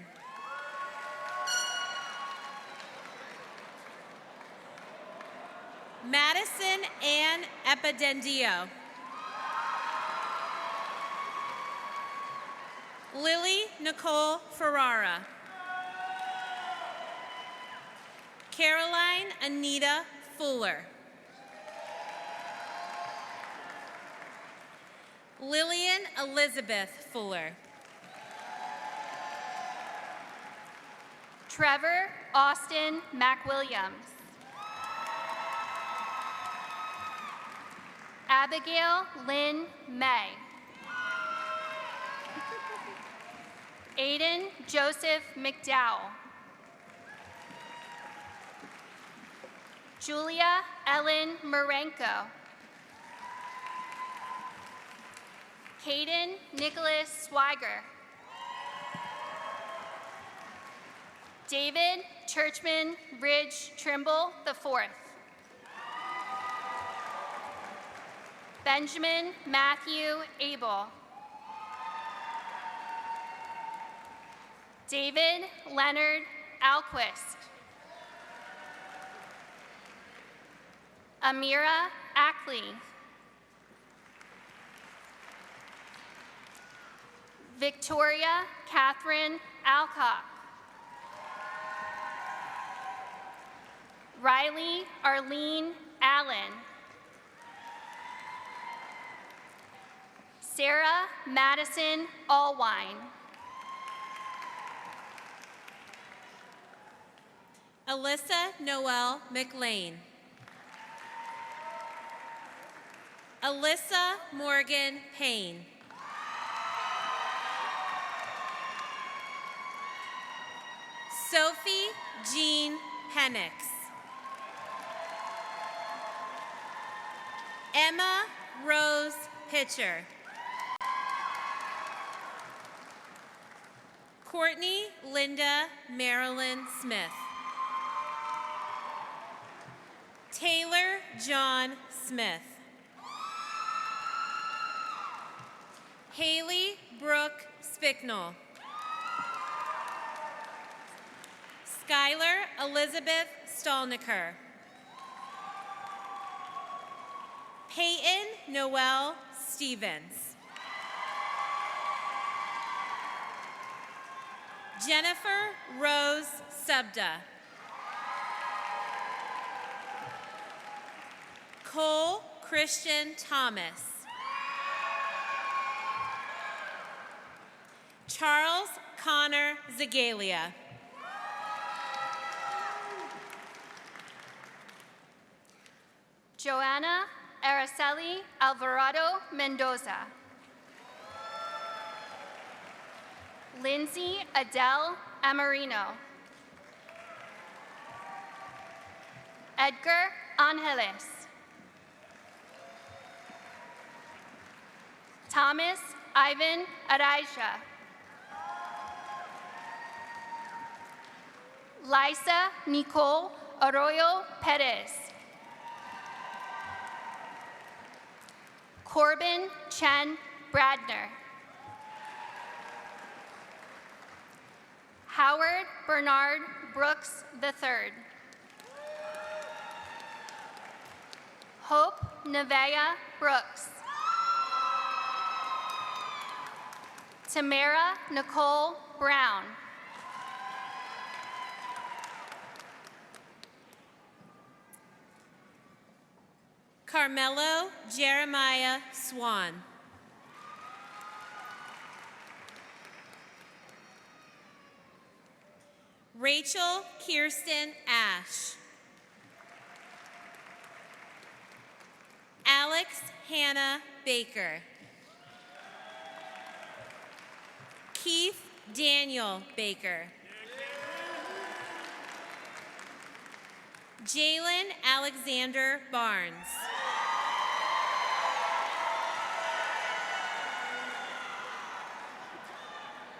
Madison Ann Epidendio. Lily Nicole Ferrara. Caroline Anita Fuller. Lillian Elizabeth Fuller. Trevor Austin McWilliams. Abigail Lynn May. Aiden Joseph McDowell. Julia Ellen Marenko. Caden Nicholas Swiger. David Churchman Ridge Trimble IV. Benjamin Matthew Abel. David Leonard Alquist. Amira Ackley. Victoria Catherine Alcock. Riley Arlene Allen. Sarah Madison Allwine. Alyssa Noel McLean. Alyssa Morgan Payne. Sophie Jean Penix. Emma Rose Pitcher. Courtney Linda Marilyn Smith. Taylor John Smith. Haley Brooke Spicknell. Skylar Elizabeth Stolniker. Peyton Noel Stevens. Jennifer Rose Subda. Cole Christian Thomas. Charles Connor Zagalia. Joanna Araceli Alvarado Mendoza. Lindsay Adele Amarino. Edgar Angeles. Thomas Ivan Araija. Liza Nicole Arroyo Perez. Corbin Chen Bradner. Howard Bernard Brooks III. Hope Nevaeh Brooks. Tamara Nicole Brown. Carmelo Jeremiah Swan. Rachel Kirsten Ash. Alex Hannah Baker. Keith Daniel Baker. Jalen Alexander Barnes.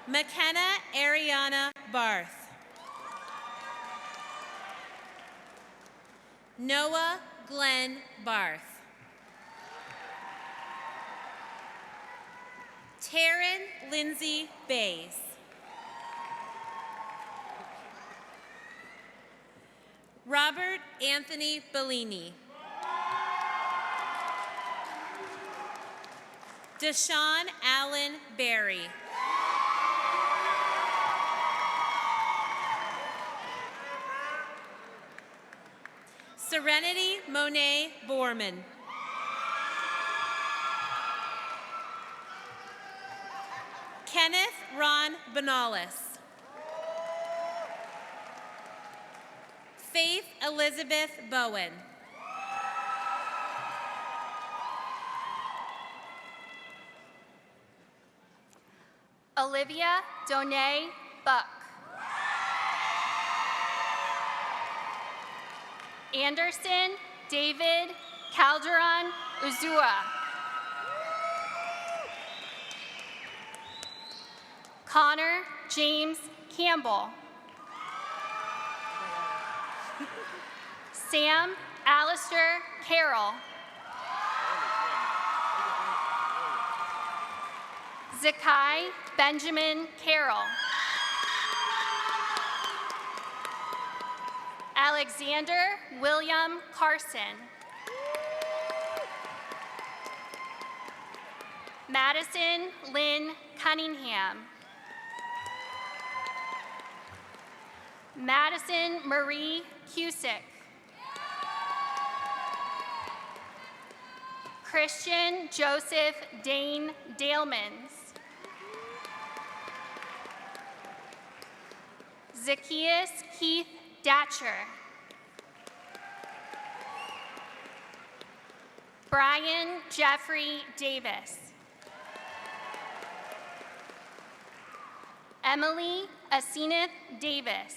McKenna Ariana Barth. Noah Glenn Barth. Taryn Lindsay Bays. Robert Anthony Bellini. Deshaun Allen Berry. Serenity Monet Borman. Kenneth Ron Benalis. Faith Elizabeth Bowen. Olivia Donay Buck. Anderson David Calderon Uzua. Connor James Campbell. Sam Alistair Carroll. Zakai Benjamin Carroll. Alexander William Carson. Madison Lynn Cunningham. Madison Marie Cusick. Christian Joseph Dane Dalemans. Zacchaeus Keith Datcher. Brian Jeffrey Davis. Emily Aseneth Davis.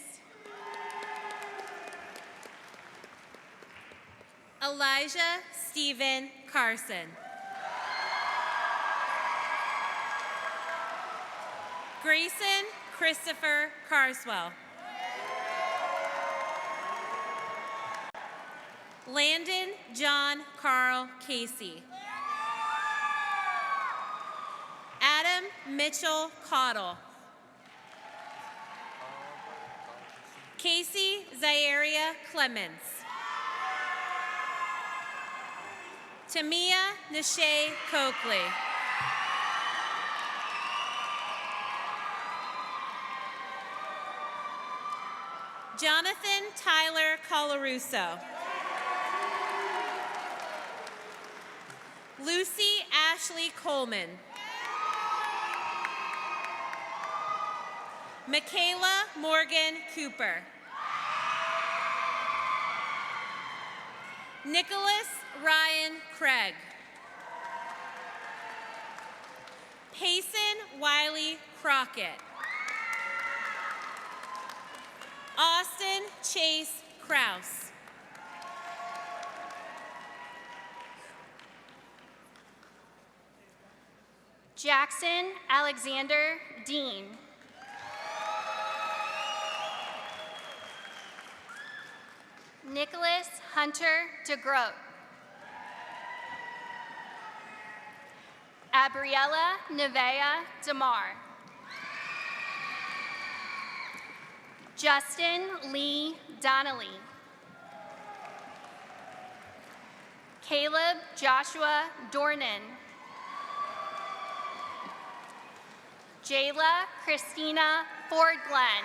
Elijah Stephen Carson. Grayson Christopher Carswell. Landon John Carl Casey. Adam Mitchell Cottle. Casey Zairia Clemens. Tamia Nashay Coakley. Jonathan Tyler Colarusso. Lucy Ashley Coleman. Michaela Morgan Cooper. Nicholas Ryan Craig. Payson Wiley Crockett. Austin Chase Kraus. Jackson Alexander Dean. Nicholas Hunter DeGroat. Abriella Nevea DeMar. Justin Lee Donnelly. Caleb Joshua Dornan. Jayla Christina Ford Glenn.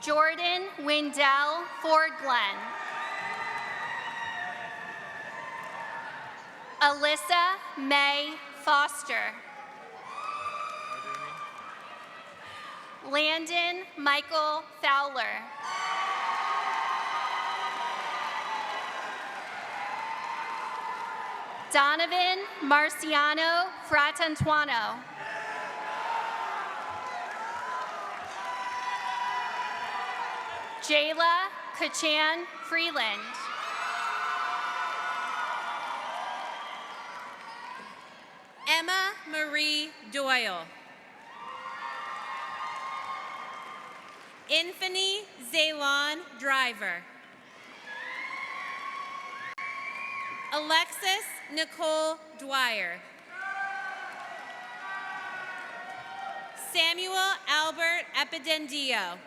Jordan Wendell Ford Glenn. Alyssa May Foster. Landon Michael Fowler. Donovan Marciano Fratantuano. Jayla Kachan Freeland. Emma Marie Doyle. Infinity Zaylon Driver. Alexis Nicole Dwyer. Samuel Albert Epidendio.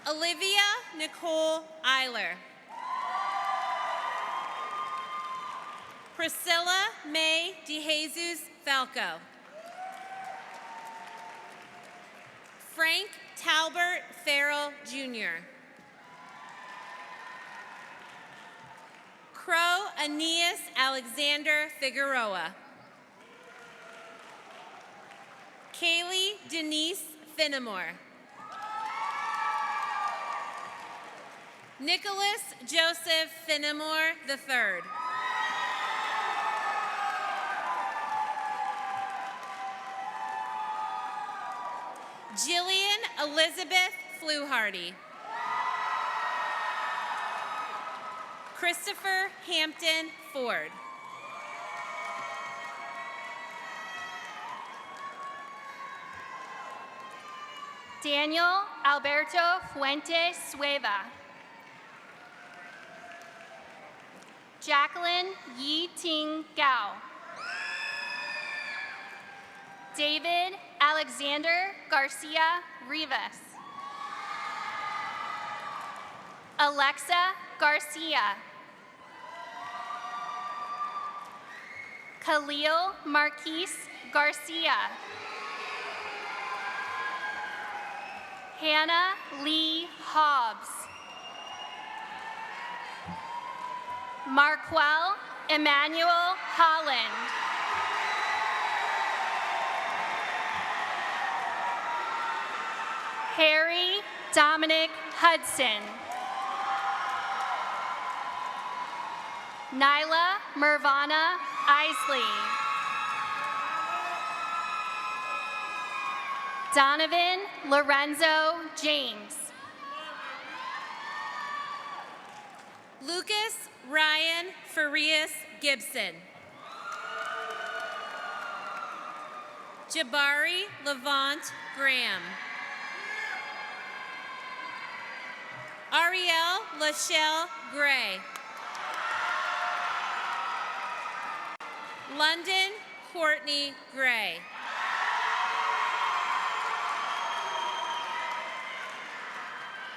Olivia Nicole Eiler. Priscilla May DeJesus Falco. Frank Talbert Farrell Jr. Crow Aeneas Alexander Figueroa. Kaylee Denise Finnemore. Nicholas Joseph Finnemore III. Jillian Elizabeth Fluharty. Christopher Hampton Ford. Daniel Alberto Fuentes Sueva. Jacqueline Yi Ting Gao. David Alexander Garcia Rivas. Alexa Garcia. Khalil Marquise Garcia. Hannah Lee Hobbs. Marquel Emmanuel Holland. Harry Dominic Hudson. Nyla Mervana Isley. Donovan Lorenzo James. Lucas Ryan Farias Gibson. Jabari Levant Graham. Ariel Lachelle Gray. London Courtney Gray.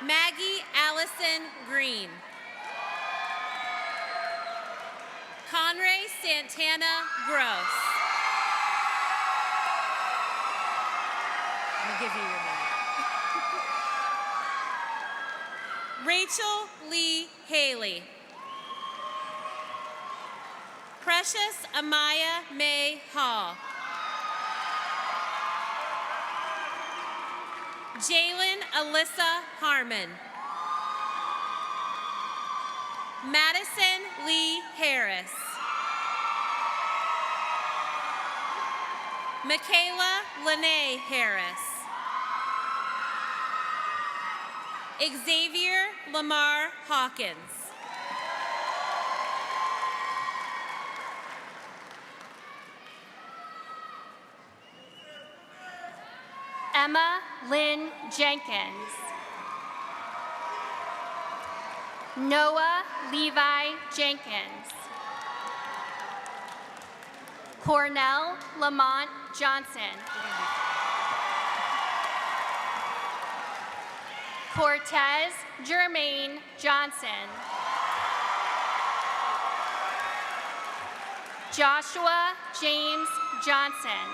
Maggie Allison Green. Conray Santana Gross. I'll give you your name. Rachel Lee Haley. Precious Amaya May Hall. Jalen Alyssa Harmon. Madison Lee Harris. Michaela Lene Harris. Xavier Lamar Hawkins. Emma Lynn Jenkins. Noah Levi Jenkins. Cornell Lamont Johnson. Cortez Jermaine Johnson. Joshua James Johnson.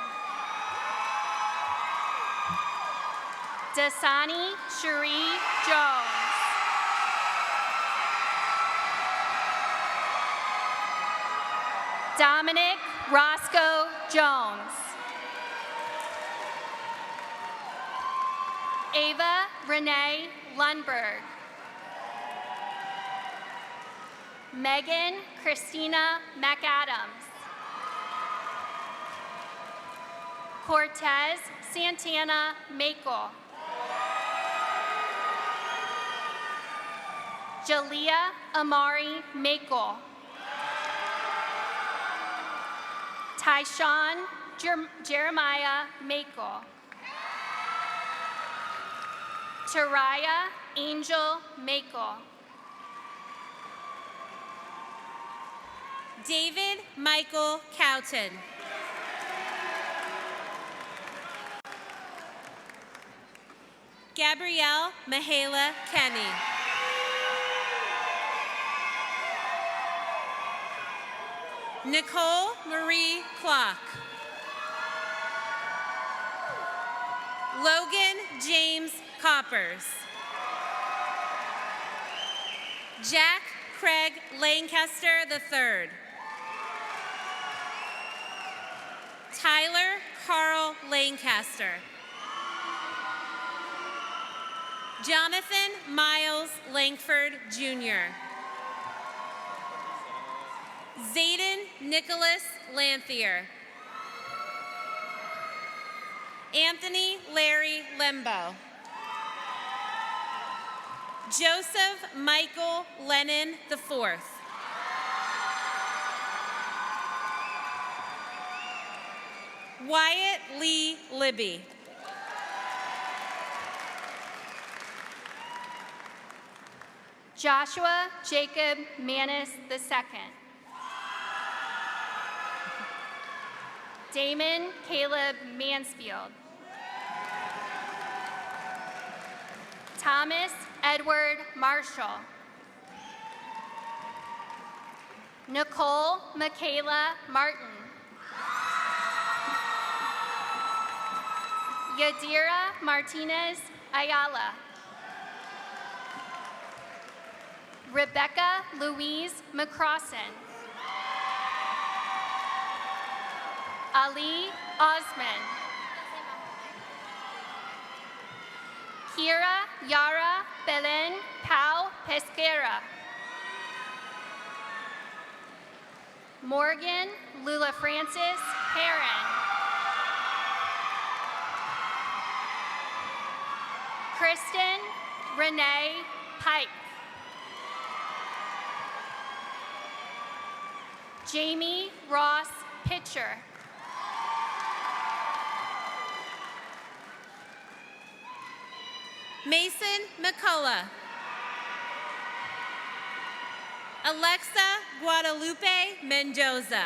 Dasani Cherie Jones. Dominic Roscoe Jones. Ava Renee Lundberg. Megan Christina McAdams. Cortez Santana Makel. Jalea Amari Makel. Tyshawn Jeremiah Makel. Taraya Angel Makel. David Michael Cowton. Gabrielle Mahala Kenny. Nicole Marie Clock. Logan James Coppers. Jack Craig Lancaster III. Tyler Carl Lancaster. Jonathan Miles Langford Jr. Zayden Nicholas Lanthier. Anthony Larry Lembo. Joseph Michael Lennon IV. Wyatt Lee Libby. Joshua Jacob Manis II. Damon Caleb Mansfield. Thomas Edward Marshall. Nicole Michaela Martin. Yadira Martinez Ayala. Rebecca Louise McCrossan. Ali Osman. Kira Yara Belen Pau Pesquera. Morgan Lula Francis Perrin. Kristen Renee Pike. Jamie Ross Pitcher. Mason McCullough. Alexa Guadalupe Mendoza.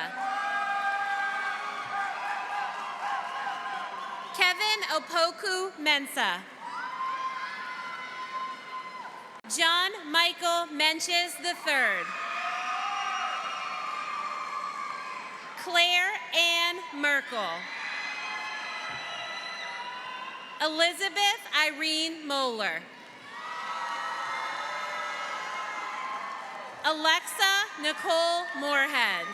Kevin Opoku Mensa. John Michael Menches III. Claire Ann Merkel. Elizabeth Irene Moeller. Alexa Nicole Moorhead.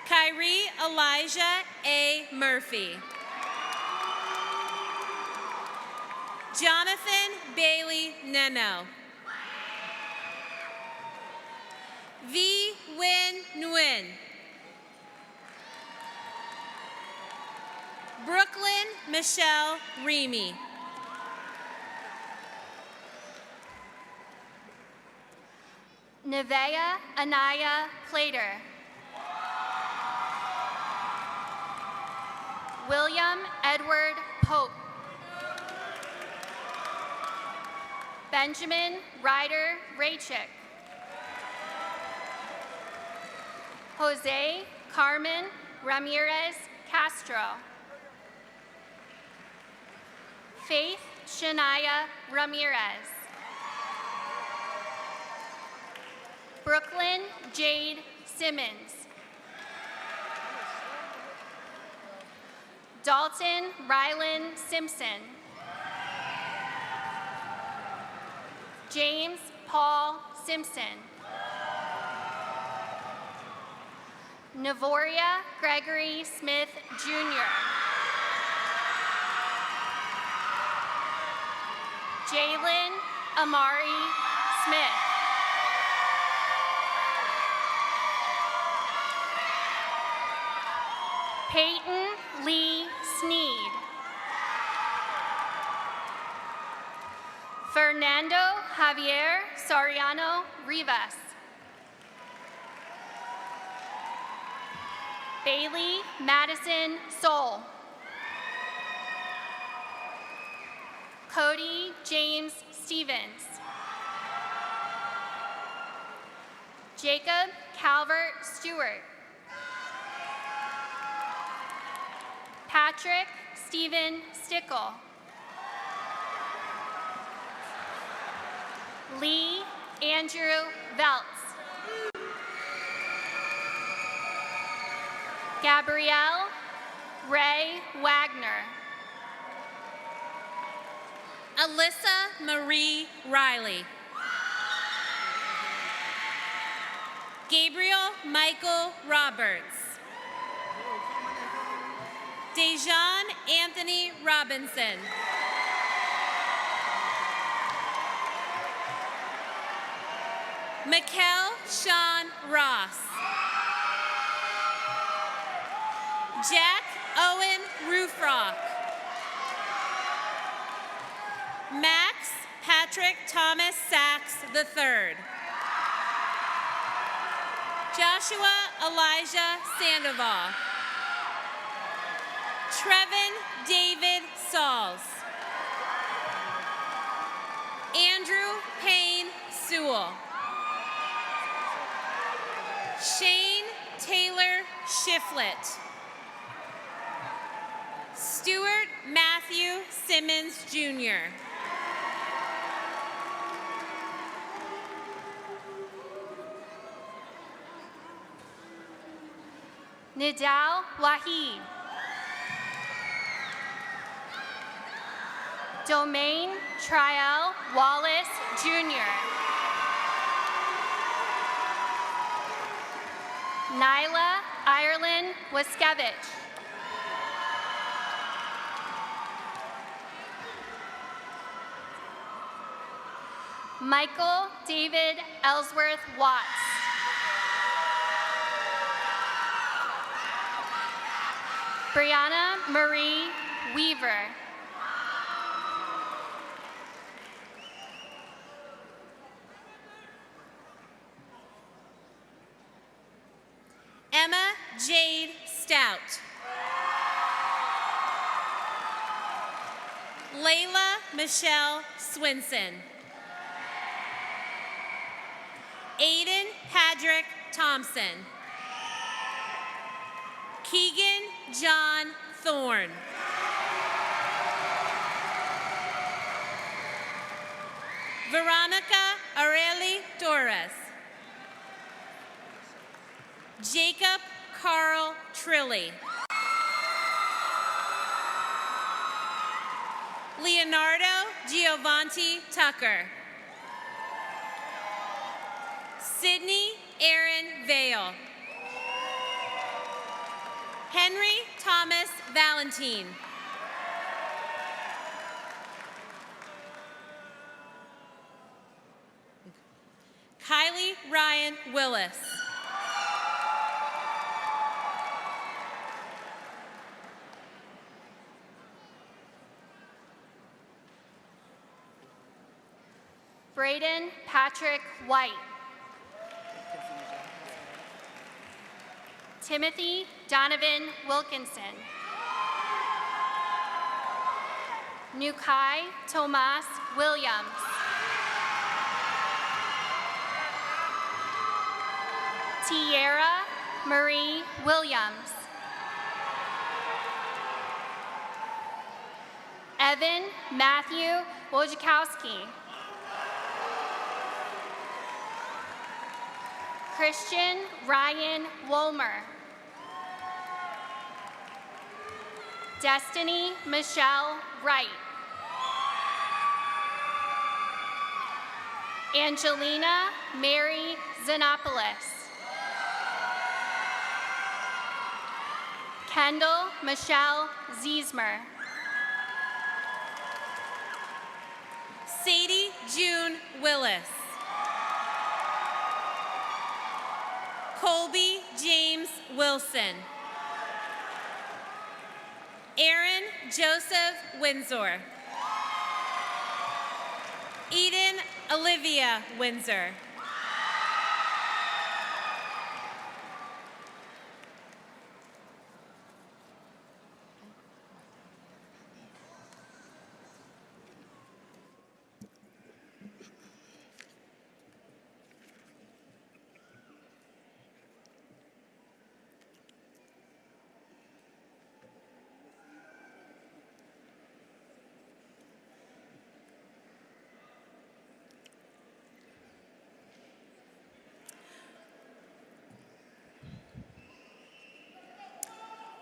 Kyrie Elijah A. Murphy. Jonathan Bailey Neno. V. Win Nguyen. Brooklyn Michelle Remy. Nevaeh Anaya Plater. William Edward Pope. Benjamin Ryder Raychick. Jose Carmen Ramirez Castro. Faith Shania Ramirez. Brooklyn Jade Simmons. Dalton Rylan Simpson. James Paul Simpson. Navoria Gregory Smith Jr. Jalen Amari Smith. Peyton Lee Sneed. Fernando Javier Soriano Rivas. Bailey Madison Soul. Cody James Stevens. Jacob Calvert Stewart. Patrick Stephen Stickle. Lee Andrew Veltz. Gabrielle Ray Wagner. Alyssa Marie Riley. Gabriel Michael Roberts. Dejan Anthony Robinson. Mikkel Sean Ross. Jack Owen Roofrock. Max Patrick Thomas Sachs III. Joshua Elijah Sandoval. Trevin David Sauls. Andrew Payne Sewell. Shane Taylor Shiflett. Stuart Matthew Simmons Jr. Nidal Wahid. Domain Trial Wallace Jr. Nyla Ireland Waskevich. Michael David Ellsworth Watts. Brianna Marie Weaver. Emma Jade Stout. Layla Michelle Swinson. Aiden Patrick Thompson. Keegan John Thorne. Veronica Areli Torres. Jacob Carl Trilly. Leonardo Giovanni Tucker. Sydney Aaron Vale. Henry Thomas Valentine. Kylie Ryan Willis. Braden Patrick White. Timothy Donovan Wilkinson. Nukai Tomas Williams. Tierra Marie Williams. Evan Matthew Wojciechowski. Christian Ryan Wolmer. Destiny Michelle Wright. Angelina Mary Xenopoulos. Kendall Michelle Ziesmer. Sadie June Willis. Colby James Wilson. Aaron Joseph Windsor. Eden Olivia Windsor.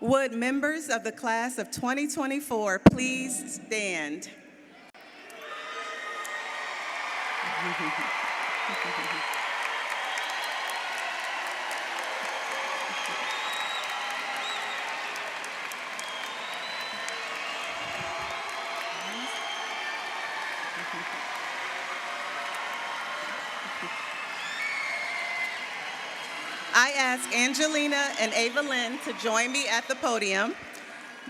Would members of the class of 2024 please stand? I ask Angelina and Ava Lynn to join me at the podium.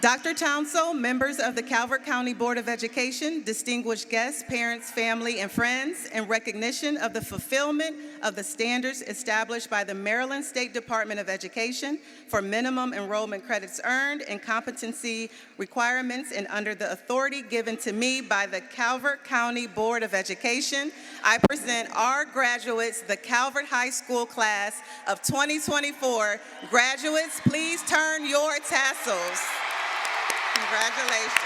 Dr. Townsell, members of the Calvert County Board of Education, distinguished guests, parents, family, and friends, in recognition of the fulfillment of the standards established by the Maryland State Department of Education for minimum enrollment credits earned and competency requirements, and under the authority given to me by the Calvert County Board of Education, I present our graduates, the Calvert High School class of 2024. Graduates, please turn your tassels. Congratulations.